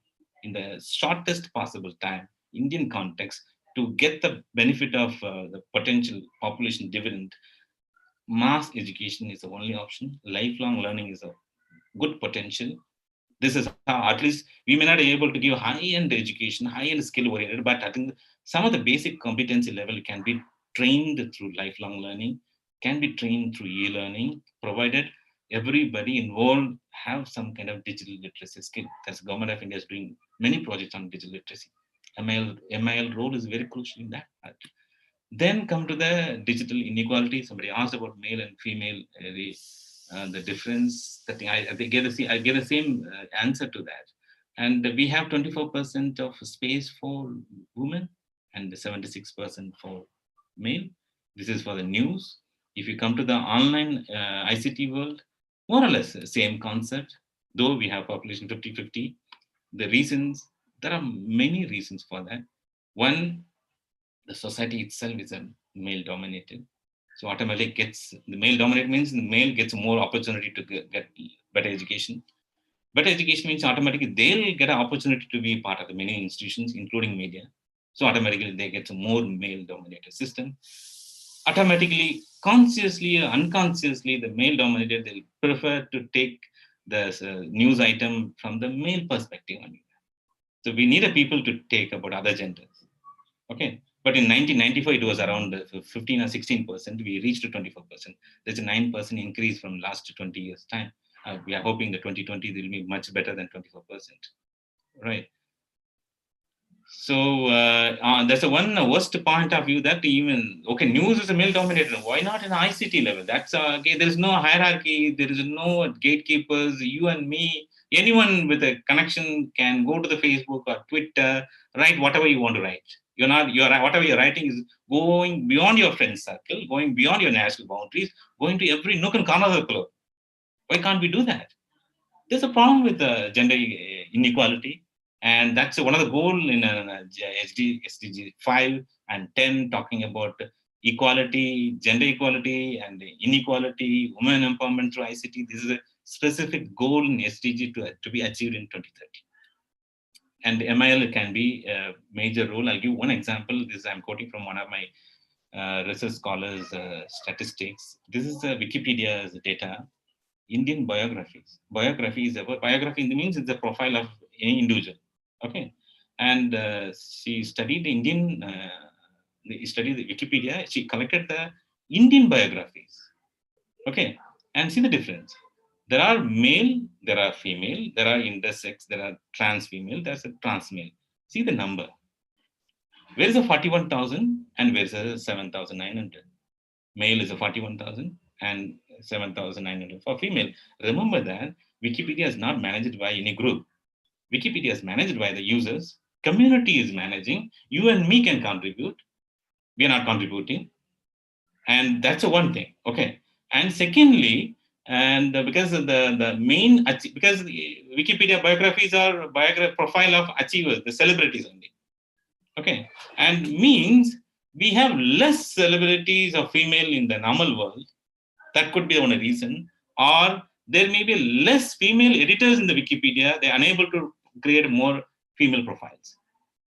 [SPEAKER 1] in the shortest possible time, Indian context, to get the benefit of the potential population dividend, mass education is the only option. Lifelong learning is a good potential. This is how, at least we may not be able to give high-end education, high-end skill-oriented, but I think some of the basic competency level can be trained through lifelong learning, can be trained through e-learning, provided everybody involved have some kind of digital literacy skill. That's the Government of India is doing many projects on digital literacy. MIL role is very crucial in that part. Then come to the digital inequality. Somebody asked about male and female, the difference. That thing, I get the same answer to that. And we have 24% of space for women and 76% for male. This is for the news. If you come to the online ICT world, more or less the same concept, though we have population 50-50. The reasons, there are many reasons for that. One, the society itself is a male dominated. So automatically gets the male dominated means the male gets more opportunity to get better education. Better education means automatically they'll get an opportunity to be part of the many institutions, including media. So automatically they get a more male dominated system. Automatically, consciously or unconsciously, the male dominated, they'll prefer to take the news item from the male perspective only. So we need a people to take about other genders. Okay. But in 1995, it was around 15 or 16%. We reached to 24%. There's a 9% increase from last 20 years' time. We are hoping that 2020 will be much better than 24%. Right. So that's the one worst point of view that even, okay, news is a male dominated. Why not in ICT level? That's okay. There is no hierarchy. There is no gatekeepers. You and me, anyone with a connection can go to the Facebook or Twitter, write whatever you want to write. Whatever you're writing is going beyond your friend circle, going beyond your national boundaries, going to every nook and corner of the globe. Why can't we do that? There's a problem with gender inequality, and that's one of the goals in SDG 5 and 10, talking about equality, gender equality, and inequality, women empowerment through ICT. This is a specific goal in SDG to be achieved in 2030. And MIL can be a major role. I'll give one example. This I'm quoting from one of my research scholars' statistics. This is Wikipedia's data. Indian biographies. Biography means it's the profile of any individual. Okay, and she studied studied the Wikipedia. She collected the Indian biographies. Okay, and see the difference. There are male, there are female, there are intersex, there are trans female, there's a trans male. See the number. Where is the 41,000 and where is the 7,900? Male is a 41,000 and 7,900 for female. Remember that Wikipedia is not managed by any group. Wikipedia is managed by the users. Community is managing. You and me can contribute. We are not contributing. And that's one thing. Okay. And secondly, and because the main, because Wikipedia biographies are profile of achievers, the celebrities only. Okay. And means we have less celebrities of female in the normal world. That could be one reason. Or there may be less female editors in the Wikipedia. They're unable to create more female profiles.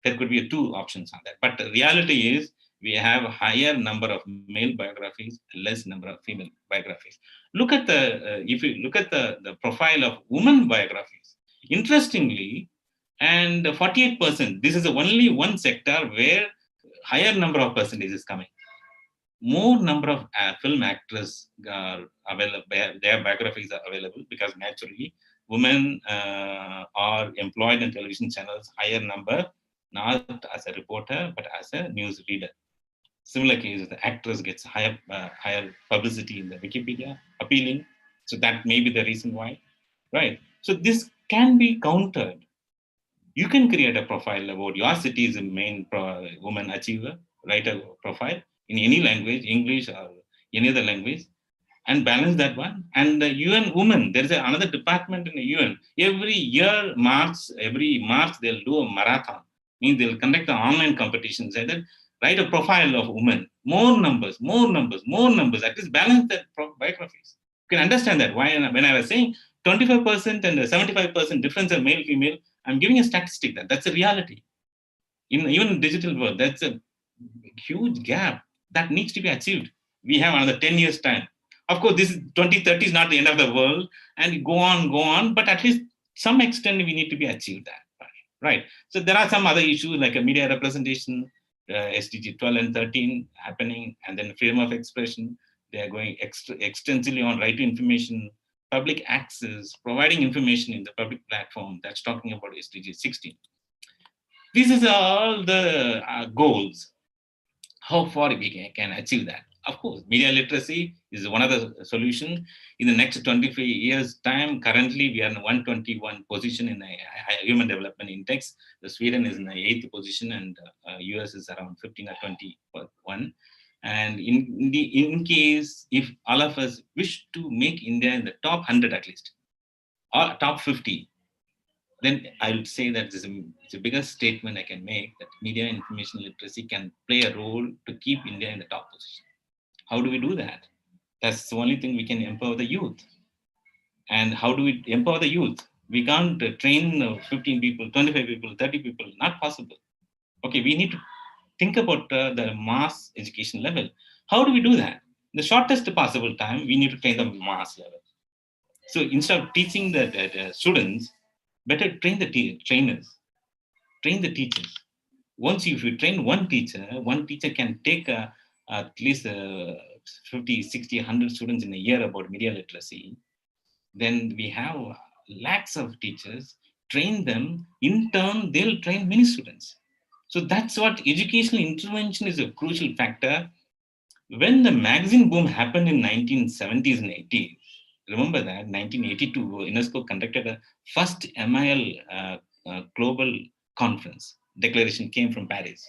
[SPEAKER 1] There could be two options on that. But the reality is we have a higher number of male biographies, less number of female biographies. Look at if you look at the profile of women biographies, interestingly, and 48%, this is only one sector where higher number of percentage is coming. More number of film actors are available, their biographies are available because naturally women are employed in television channels, higher number, not as a reporter, but as a news reader. Similar cases, the actress gets higher publicity in the Wikipedia, appealing. So that may be the reason why, right? So this can be countered. You can create a profile about your city is a main woman achiever, write a profile in any language, English or any other language, and balance that one. And the UN Women, there is another department in the UN. Every March they'll do a marathon. Means they'll conduct an online competition. Say that write a profile of women more numbers, more numbers, more numbers. At least balance that biographies. You can understand that. Why? When I was saying 25% and 75% difference in male female, I'm giving a statistic that's a reality. In even digital world, that's a huge gap that needs to be achieved. We have another 10 years time. Of course, this is 2030 is not the end of the world, and go on, but at least some extent we need to be achieved that, right? So there are some other issues like a media representation, SDG 12 and 13 happening, and then freedom of expression. They are going extensively on right to information, public access, providing information in the public platform. That's talking about SDG 16. This is all the goals. How far we can achieve that? Of course, media literacy is one of the solutions. In the next 25 years' time, currently we are in 121 position in the Human Development Index. Sweden is in the 8th position, and US is around 15 or 21. And in case if all of us wish to make India in the top 100 at least, or top 50, then I would say that it's the biggest statement I can make, that media information literacy can play a role to keep India in the top position. How do we do that? That's the only thing we can empower the youth. And how do we empower the youth? We can't train 15 people, 25 people, 30 people, not possible. Okay, we need to think about the mass education level. How do we do that? The shortest possible time, we need to train the mass level. So instead of teaching the students, better train the trainers, train the teachers. Once if you train one teacher can take at least 50, 60, 100 students in a year about media literacy. Then we have lakhs of teachers, train them, in turn, they'll train many students. So that's what educational intervention is a crucial factor. When the magazine boom happened in 1970s and 80s, remember that 1982, UNESCO conducted a first MIL global conference. Declaration came from Paris,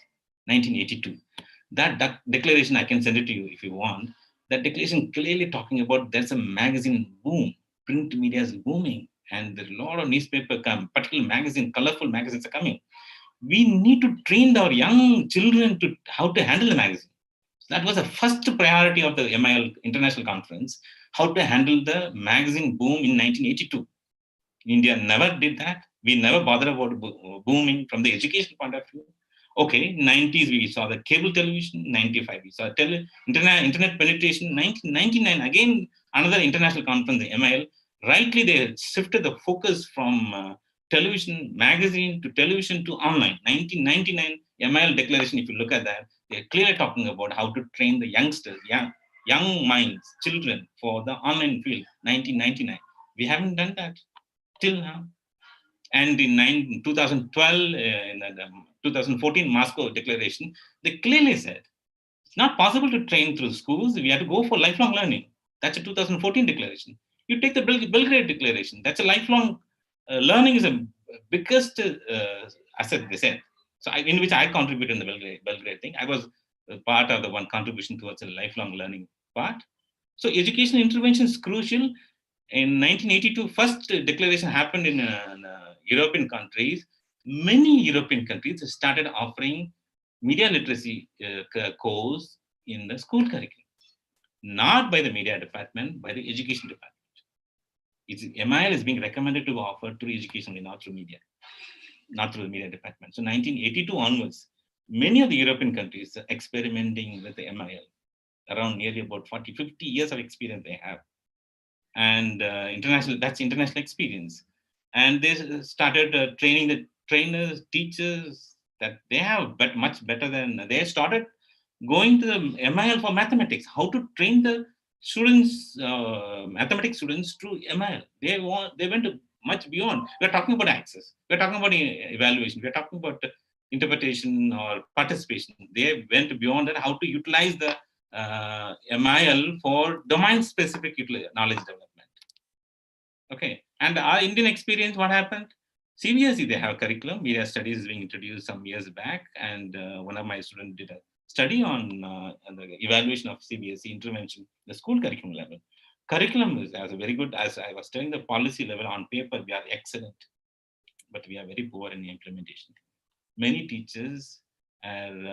[SPEAKER 1] 1982. That declaration, I can send it to you if you want. That declaration clearly talking about there's a magazine boom. Print media is booming, and there are a lot of newspaper particular magazine, colorful magazines are coming. We need to train our young children to how to handle the magazine. That was the first priority of the MIL International Conference, how to handle the magazine boom in 1982. India never did that. We never bothered about booming from the education point of view. Okay, 90s we saw the cable television, 95 we saw internet penetration, 1999 again another international conference, the MIL. Rightly they shifted the focus from television, magazine to television to online. 1999 MIL declaration, if you look at that, they're clearly talking about how to train the youngsters, young minds, children for the online field, 1999. We haven't done that till now. And in 2012, in the 2014 Moscow Declaration, they clearly said, it's not possible to train through schools. We have to go for lifelong learning. That's a 2014 declaration. You take the Belgrade Declaration. That's a lifelong learning is a biggest asset, they said. So in which I contributed in the Belgrade thing. I was part of the one contribution towards a lifelong learning part. So education intervention is crucial. In 1982, first declaration happened in European countries. Many European countries started offering media literacy course in the school curriculum, not by the media department, by the education department. MIL is being recommended to offer through education, not through media, not through the media department. So 1982 onwards, many of the European countries are experimenting with the MIL, around nearly about 40, 50 years of experience they have. And that's international experience. And they started training the trainers, teachers, that they have much better than, they started going to the MIL for mathematics, how to train the students, mathematics students through MIL. They went much beyond. We're talking about access. We're talking about evaluation. We're talking about interpretation or participation. They went beyond that, how to utilize the MIL for domain-specific knowledge development. Okay, and our Indian experience, what happened? CBSE, they have curriculum. Media studies being introduced some years back, and one of my students did a study on the evaluation of CBSE intervention, the school curriculum level. Curriculum is as a very good, as I was telling, the policy level on paper, we are excellent, but we are very poor in the implementation. Many teachers And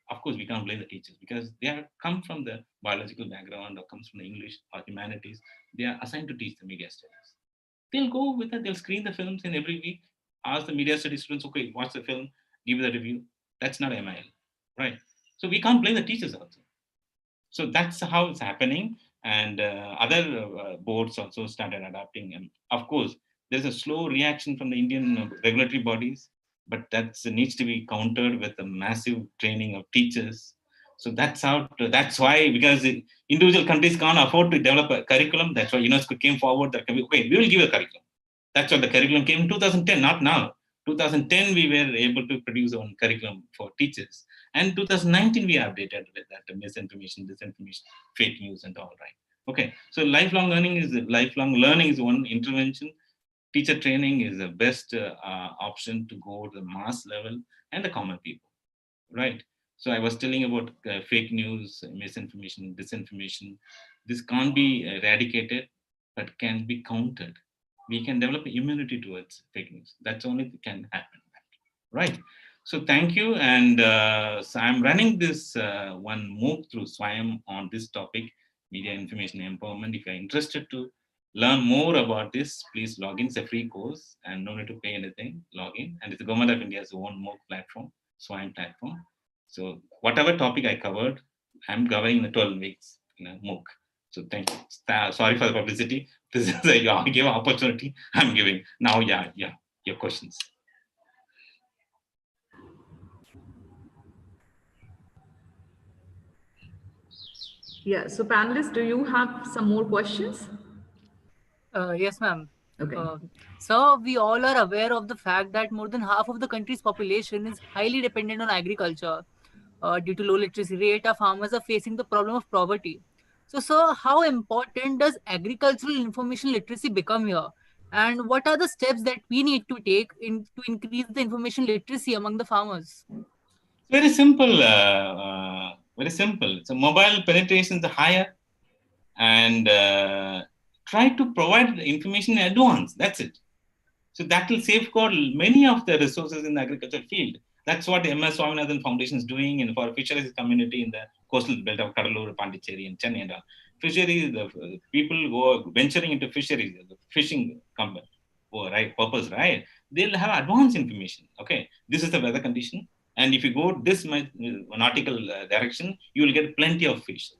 [SPEAKER 1] of course, we can't blame the teachers because they have come from the biological background or comes from the English or humanities. They are assigned to teach the media studies. They'll go with it. They'll screen the films in every week. Ask the media studies students, okay, watch the film, give the review. That's not MIL, right? So we can't blame the teachers also. So that's how it's happening. And other boards also started adapting. And of course, there's a slow reaction from the Indian regulatory bodies, but that needs to be countered with a massive training of teachers. So that's why, because individual countries can't afford to develop a curriculum. That's why UNESCO came forward that, okay, we will give a curriculum. That's why the curriculum came in 2010, not now. 2010, we were able to produce our own curriculum for teachers. And 2019, we updated with that misinformation, disinformation, fake news, and all right. Okay, so lifelong learning is one intervention. Teacher training is the best option to go to the mass level and the common people, right? So I was telling about fake news, misinformation, disinformation. This can't be eradicated, but can be countered. We can develop immunity towards fake news. That's only can happen, right? So thank you, and so I'm running this one MOOC through SWAYAM on this topic, media information empowerment. If you're interested to learn more about this, please log in. It's a free course and no need to pay anything. Log in, and it's the Government of India's own MOOC platform, SWAYAM platform. So whatever topic I covered, I'm covering in the 12 weeks in a MOOC. So thank you. Sorry for the publicity. This is a give opportunity I'm giving. Now, yeah, your questions.
[SPEAKER 5] Yeah, so panelists, do you have some more questions?
[SPEAKER 6] Yes, ma'am.
[SPEAKER 5] Okay.
[SPEAKER 6] So we all are aware of the fact that more than half of the country's population is highly dependent on agriculture. Due to low literacy rate, our farmers are facing the problem of poverty. So how important does agricultural information literacy become here? And what are the steps that we need to take to increase the information literacy among the farmers?
[SPEAKER 1] Very simple. Very simple. So mobile penetration is higher, and try to provide the information in advance. That's it. So that will safeguard many of the resources in the agricultural field. That's what MS Swaminathan Foundation is doing, and for fisheries community in the coastal belt of Kadalur, Pondicherry, and Chennai. And all. Fisheries, the people go venturing into fisheries, the fishing company, right, purpose, right? They'll have advanced information. Okay, this is the weather condition, and if you go this nautical direction, you will get plenty of fish.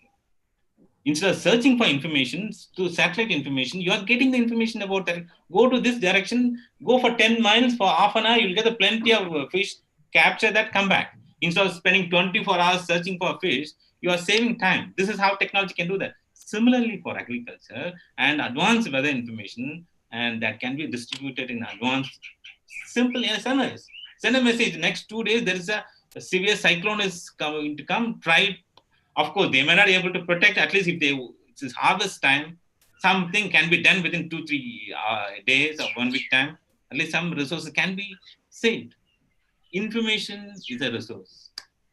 [SPEAKER 1] Instead of searching for information to satellite information, you are getting the information about that. Go to this direction, go for 10 miles for half an hour, you'll get a plenty of fish, capture that, come back. Instead of spending 24 hours searching for fish, you are saving time. This is how technology can do that. Similarly for agriculture and advanced weather information, and that can be distributed in advance. Simple SMS. Send a message. Next 2 days, there is a severe cyclone is going to come. Try. Of course, they may not be able to protect. At least if it's harvest time, something can be done within 2-3 days or 1 week time. At least some resources can be saved. Information is a resource,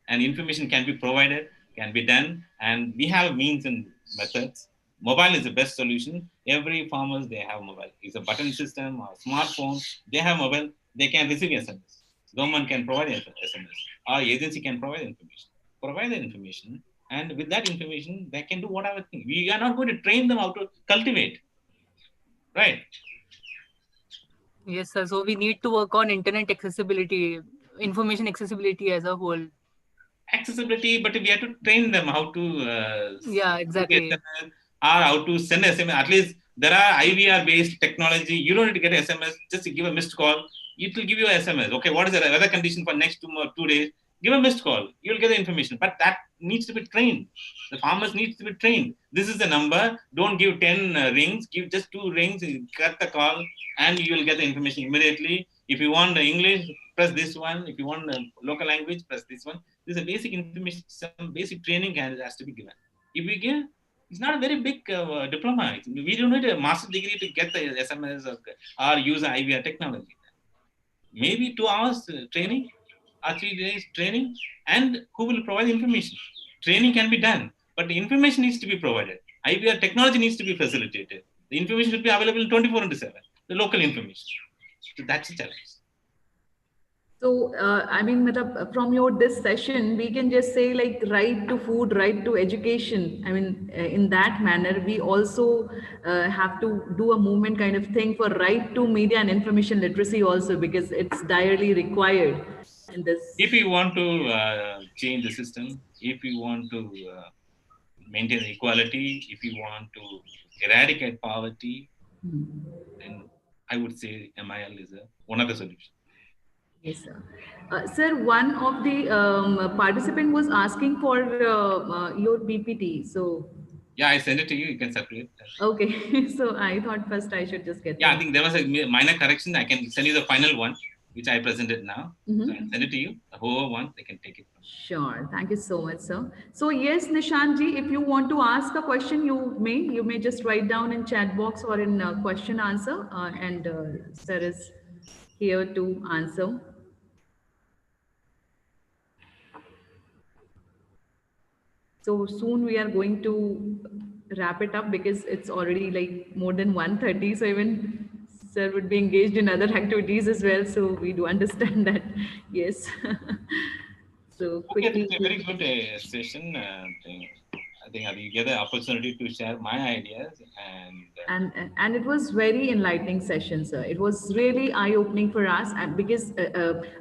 [SPEAKER 1] and information can be provided, can be done, and we have means and methods. Mobile is the best solution. Every farmers, they have mobile. It's a button system or smartphone. They have mobile. They can receive SMS. Government can provide SMS. Our agency can provide information. Provide the information, and with that information, they can do whatever thing. We are not going to train them how to cultivate, right?
[SPEAKER 6] Yes, sir. So we need to work on internet accessibility, information accessibility as a whole.
[SPEAKER 1] Accessibility, but we have to train them how to
[SPEAKER 6] Yeah, exactly.
[SPEAKER 1] SMS or how to send SMS. At least there are IVR based technology. You don't need to get SMS, just give a missed call. It will give you a SMS. Okay, what is the weather condition for next 2 days? Give a missed call. You'll get the information. But that needs to be trained. The farmers needs to be trained. This is the number. Don't give 10 rings. Give just 2 rings. Cut the call, and you will get the information immediately. If you want the English, press this one. If you want the local language, press this one. There's a basic information, some basic training has to be given. If we give, it's not a very big diploma. We don't need a master's degree to get the SMS or use IVR technology. Maybe 2 hours training or 3 days training, and who will provide information? Training can be done, but the information needs to be provided. IVR technology needs to be facilitated. The information should be available 24/7, the local information. So that's a challenge.
[SPEAKER 5] So, I mean, from your this session, we can just say like right to food, right to education. I mean, in that manner, we also have to do a movement kind of thing for right to media and information literacy also, because it's direly required in this.
[SPEAKER 1] If you want to change the system, if you want to maintain equality, if you want to eradicate poverty, then I would say MIL is one of the solutions.
[SPEAKER 5] Yes, sir. Sir, one of the participant was asking for your PPT. So,
[SPEAKER 1] Yeah, I send it to you. You can separate that.
[SPEAKER 5] okay. So I thought first I should just get
[SPEAKER 1] Yeah, I
[SPEAKER 5] the.
[SPEAKER 1] think there was a minor correction. I can send you the final one, which I presented now. So I'll
[SPEAKER 5] Mhm.
[SPEAKER 1] send it to you. Whoever wants, they can take it from.
[SPEAKER 5] Sure. Thank you so much, sir. So yes, Nishanji, if you want to ask a question, you may just write down in chat box or in question answer, and sir is here to answer. So soon we are going to wrap it up because it's already like more than 1:30. So even sir would be engaged in other activities as well. So we do understand that. Yes. So
[SPEAKER 1] Okay,
[SPEAKER 5] quickly.
[SPEAKER 1] that's a very good session. I think you get the opportunity to share my ideas
[SPEAKER 5] And it was very enlightening session, sir. It was really eye opening for us, and because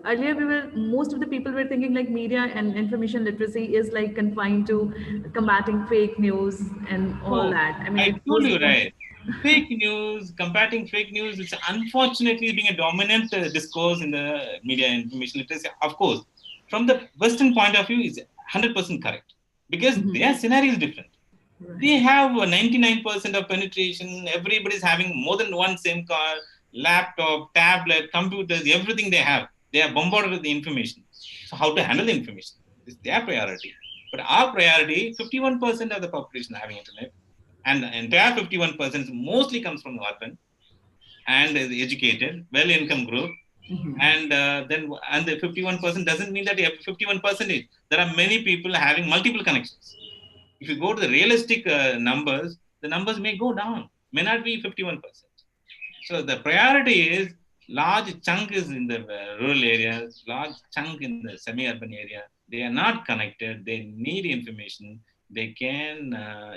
[SPEAKER 5] earlier we were most of the people were thinking like media and information literacy is like confined to combating fake news and all
[SPEAKER 1] oh,
[SPEAKER 5] that. I mean,
[SPEAKER 1] I
[SPEAKER 5] it
[SPEAKER 1] told
[SPEAKER 5] was
[SPEAKER 1] you right. Fake news, combating fake news, it's unfortunately being a dominant discourse in the media and information literacy. Of course, from the Western point of view, is 100% correct because their scenario is different. They
[SPEAKER 5] right.
[SPEAKER 1] have 99% of penetration. Everybody's having more than one SIM card, laptop, tablet, computers, everything they have. They are bombarded with the information. So how to handle the information is their priority. But our priority, 51% of the population having internet, and the entire 51% mostly comes from urban and is educated, well-income group, and the 51% doesn't mean that you have 51%. There are many people having multiple connections. If you go to the realistic numbers, the numbers may go down, may not be 51%. So the priority is large chunk is in the rural areas, large chunk in the semi-urban area. They are not connected. They need information. They can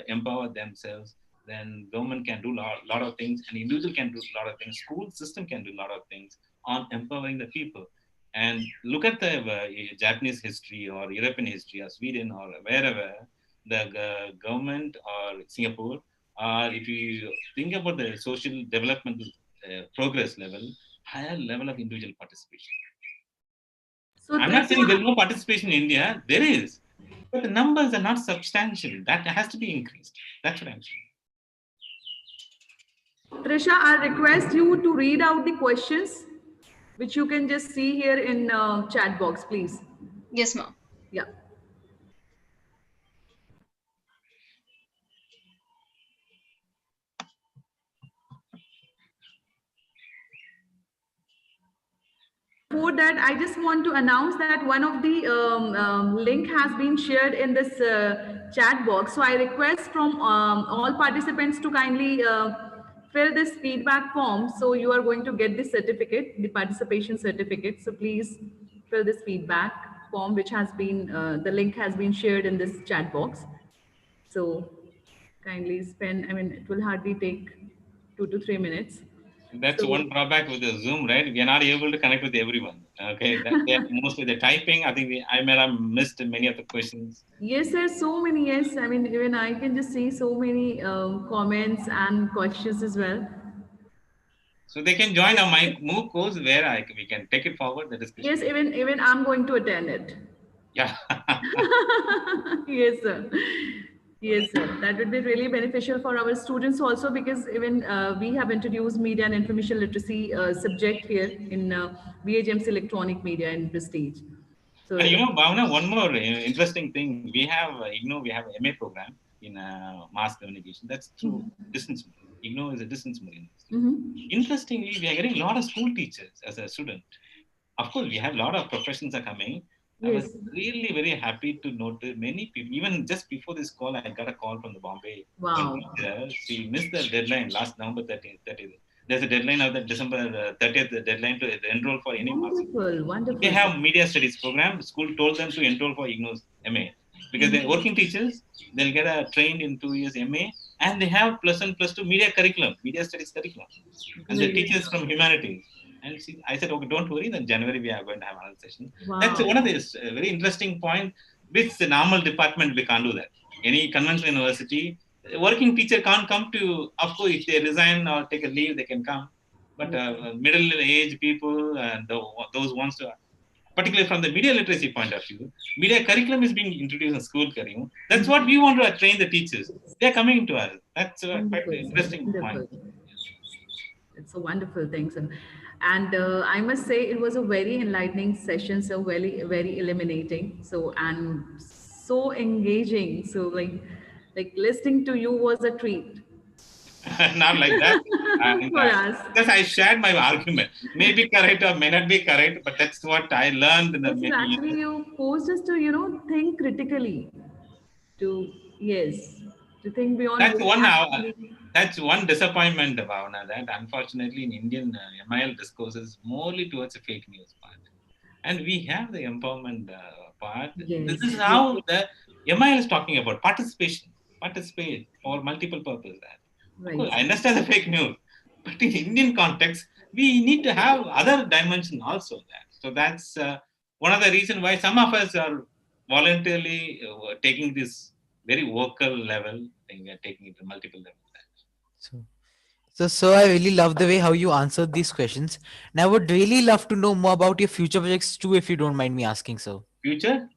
[SPEAKER 1] empower themselves. Then government can do lot of things, and individual can do a lot of things. School system can do a lot of things on empowering the people. And look at the Japanese history or European history or Sweden or wherever the government or Singapore, or if you think about the social developmental progress level, higher level of individual participation.
[SPEAKER 5] So
[SPEAKER 1] I'm not saying
[SPEAKER 5] Trisha,
[SPEAKER 1] there's no participation in India. There is, but the numbers are not substantial. That has to be increased. That's what I'm saying.
[SPEAKER 5] Trisha, I request you to read out the questions, which you can just see here in chat box, please.
[SPEAKER 4] Yes, ma'am.
[SPEAKER 5] Yeah. Before that, I just want to announce that one of the link has been shared in this chat box. So I request from all participants to kindly fill this feedback form. So you are going to get the certificate, the participation certificate. So please fill this feedback form, which has been, the link has been shared in this chat box. So kindly spend, I mean, it will hardly take 2 to 3 minutes.
[SPEAKER 1] That's
[SPEAKER 5] So
[SPEAKER 1] one drawback with the Zoom, right? We are not able to connect with everyone. Okay, mostly the typing. I think I may have missed many of the questions.
[SPEAKER 5] yes, there's so many. Yes, I mean, even I can just see so many comments and questions as well.
[SPEAKER 1] So they can join my MOOC course where we can take it forward the
[SPEAKER 5] Yes,
[SPEAKER 1] discussion.
[SPEAKER 5] even I'm going to attend it.
[SPEAKER 1] Yeah.
[SPEAKER 5] Yes, sir. Yes, sir. That would be really beneficial for our students also, because even we have introduced media and information literacy subject here in BHMC Electronic Media and Prestige. So
[SPEAKER 1] And Bhavna, one more interesting thing. We have, we have an MA program in mass communication. That's through distance. IGNO is a distance university. Interestingly, we are getting a lot of school teachers as a student. Of course, we have a lot of professions are coming. I was
[SPEAKER 5] yes.
[SPEAKER 1] really very happy to notice many people. Even just before this call, I got a call from the Bombay. One
[SPEAKER 5] Wow.
[SPEAKER 1] teacher, she missed the deadline last November 30th. There's a deadline of the December 30th, the deadline to enroll for any master's.
[SPEAKER 5] Wonderful, wonderful.
[SPEAKER 1] They have media studies program. School told them to enroll for IGNOU's MA because they're working teachers. They'll get a trained in 2 years MA, and they have +1, +2 media curriculum, media studies curriculum, and the
[SPEAKER 5] Great.
[SPEAKER 1] teachers from humanities. And I said, okay, don't worry. Then January we are going to have another session.
[SPEAKER 5] Wow.
[SPEAKER 1] That's one of the very interesting point. Which the normal department we can't do that. Any conventional university, a working teacher can't come to. Of course, if they resign or take a leave, they can come. But middle-aged people and those ones to, particularly from the media literacy point of view, media curriculum is being introduced in school curriculum. That's what we want to train the teachers. They are coming to us. That's quite an interesting point.
[SPEAKER 5] It's a wonderful thing, sir. And I must say it was a very enlightening session, so very, very illuminating. So, and so engaging. So like listening to you was a treat.
[SPEAKER 1] Not like that. And,
[SPEAKER 5] For us.
[SPEAKER 1] because I shared my argument. May be correct or may not be correct, but that's what I learned in the
[SPEAKER 5] So actually, you forced us to, think critically. To think beyond.
[SPEAKER 1] That's one That's one disappointment, Bhavana, that unfortunately in Indian MIL discourses morely towards the fake news part. And we have the empowerment part.
[SPEAKER 5] Yes.
[SPEAKER 1] This is how the MIL is talking about participate for multiple purposes.
[SPEAKER 5] Right.
[SPEAKER 1] Cool. I understand the fake news, but in Indian context, we need to have other dimension also. So that's one of the reasons why some of us are voluntarily taking this very vocal level thing, we are taking it to multiple levels.
[SPEAKER 3] So I really love the way how you answered these questions. And I would really love to know more about your future projects too, if you don't mind me asking so.
[SPEAKER 1] Future?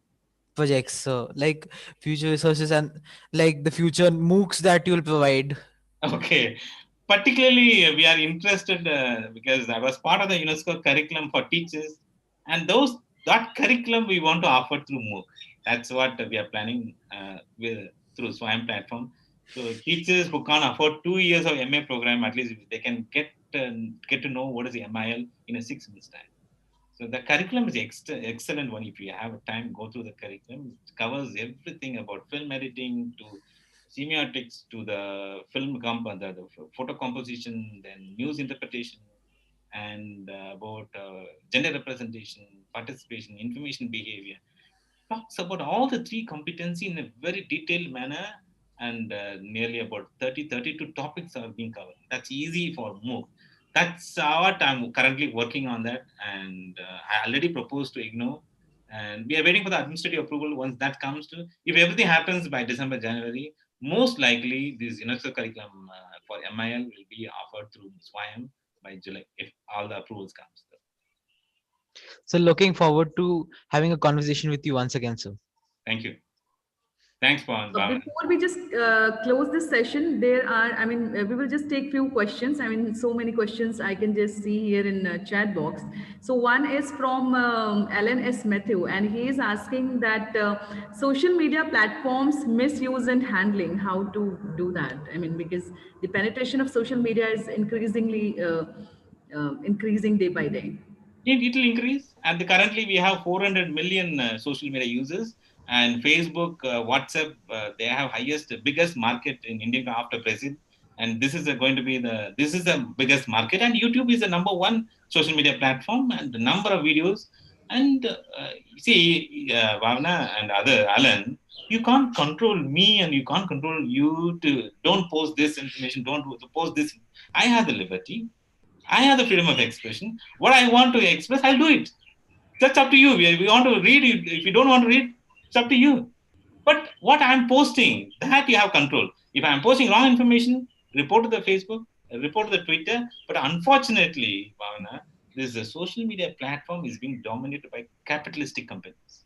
[SPEAKER 3] Projects, so like future resources and like the future MOOCs that you'll provide.
[SPEAKER 1] Okay. Particularly, we are interested because I was part of the UNESCO curriculum for teachers. And that curriculum we want to offer through MOOC. That's what we are planning through SWAYAM platform. So teachers who can't afford 2 years of MA program, at least they can get to know what is the MIL in a 6 months time. So the curriculum is excellent one. If you have time, go through the curriculum. It covers everything about film editing to semiotics to the the photo composition, then news interpretation, and about gender representation, participation, information behavior. Talks about all the 3 competency in a very detailed manner, and nearly about 32 topics are being covered. That's easy for MOOC. That's what I'm currently working on that, and I already proposed to IGNOU, and we are waiting for the administrative approval. Once that comes to, if everything happens by December, January, most likely this UNESCO curriculum for MIL will be offered through SWAYAM by July, if all the approvals comes.
[SPEAKER 3] So looking forward to having a conversation with you once again, sir.
[SPEAKER 1] Thank you. Thanks, Pawan.
[SPEAKER 5] Before we just close this session, we will just take few questions. So many questions I can just see here in chat box. So one is from Alan S. Matthew, and he is asking that social media platforms misuse and handling, how to do that? Because the penetration of social media is increasingly increasing day by day.
[SPEAKER 1] It will increase. And currently we have 400 million social media users. And Facebook, WhatsApp, they have biggest market in India after Brazil. And this is going to be the biggest market. And YouTube is the number 1 social media platform, and the number of videos. And Bhavna and Alan, you can't control me and you can't control you to don't post this information, don't post this. I have the liberty. I have the freedom of expression. What I want to express, I'll do it. That's up to you. We want to read it. If you don't want to read, it's up to you. But what I'm posting, that you have control. If I'm posting wrong information, report to the Facebook, report to the Twitter. But unfortunately, Bhavana, this social media platform is being dominated by capitalistic companies.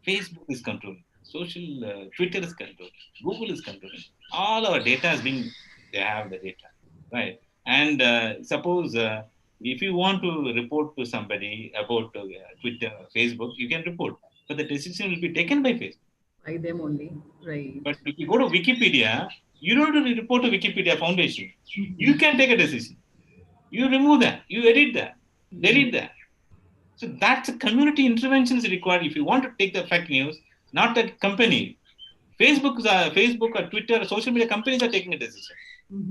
[SPEAKER 1] Facebook is controlling. Twitter is controlling. Google is controlling. All our data is they have the data, right? And suppose if you want to report to somebody about Twitter, Facebook, you can report. But the decision will be taken by Facebook.
[SPEAKER 5] By them only, right.
[SPEAKER 1] But if you go to Wikipedia, you don't have to report to Wikipedia Foundation. You can take a decision. You remove that. You edit that. Delete that. So that's a community intervention is required if you want to take the fake news, not that company. Facebook or Twitter or social media companies are taking a decision.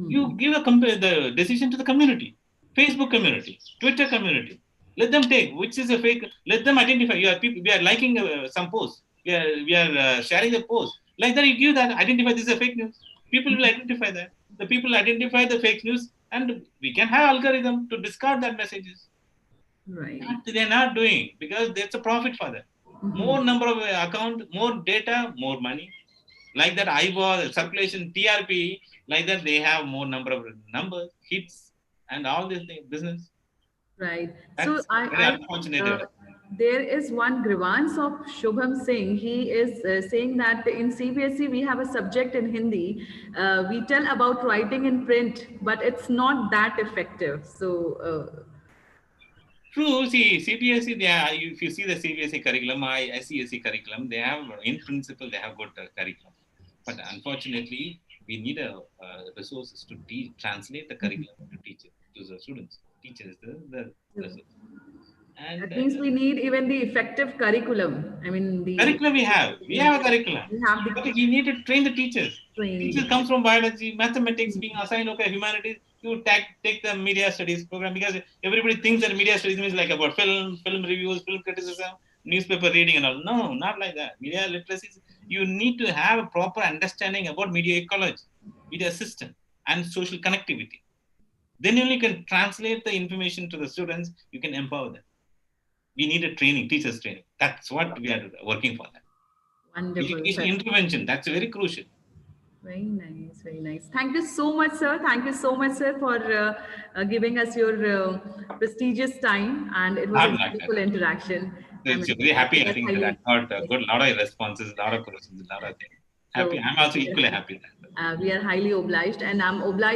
[SPEAKER 1] You give the decision to the community. Facebook community, Twitter community. Let them take which is a fake. Let them identify. You are people. We are liking some posts. We are sharing the post. Like that, you give that identify this is a fake news. People will identify that. The people identify the fake news, and we can have algorithm to discard that messages.
[SPEAKER 5] Right.
[SPEAKER 1] That they're not doing because that's a profit for them. More number of account, more data, more money. Like that, eyeball circulation, TRP. Like that, they have more number of numbers, hits, and all this thing, business.
[SPEAKER 5] Right. So
[SPEAKER 1] That's very unfortunate.
[SPEAKER 5] there is one grievance of Shubham Singh. He is saying that in CBSE we have a subject in Hindi. We tell about writing in print, but it's not that effective. So
[SPEAKER 1] True. See, CBSE, they are, if you see the CBSE curriculum, SESE curriculum, they have, in principle, they have good curriculum. But unfortunately, we need resources to translate the curriculum to teachers, to the students, teachers, the resources. And
[SPEAKER 5] that means we need even the effective curriculum. I mean, the
[SPEAKER 1] curriculum we have a curriculum,
[SPEAKER 5] we have
[SPEAKER 1] but
[SPEAKER 5] the
[SPEAKER 1] we need to train the teachers.
[SPEAKER 5] training.
[SPEAKER 1] Teachers comes from biology, mathematics, being assigned humanities. You take the media studies program because everybody thinks that media studies means like about film reviews, film criticism, newspaper reading, and all. No, not like that. Media literacy, you need to have a proper understanding about media ecology, media system, and social connectivity. Then only you can translate the information to the students. You can empower them. We need a training, teachers training. That's what we are working for. That
[SPEAKER 5] Wonderful.
[SPEAKER 1] education intervention. That's very crucial.
[SPEAKER 5] Very nice, very nice. Thank you so much, sir. Thank you so much, sir, for giving us your prestigious time. And it was a
[SPEAKER 1] Not like that.
[SPEAKER 5] wonderful interaction.
[SPEAKER 1] So
[SPEAKER 5] I
[SPEAKER 1] very happy. I
[SPEAKER 5] that's
[SPEAKER 1] think that
[SPEAKER 5] highly,
[SPEAKER 1] I got a good lot of responses, lot of questions, lot of things. Happy.
[SPEAKER 5] so
[SPEAKER 1] I'm also equally happy that.
[SPEAKER 5] we are highly obliged, and I'm obliged.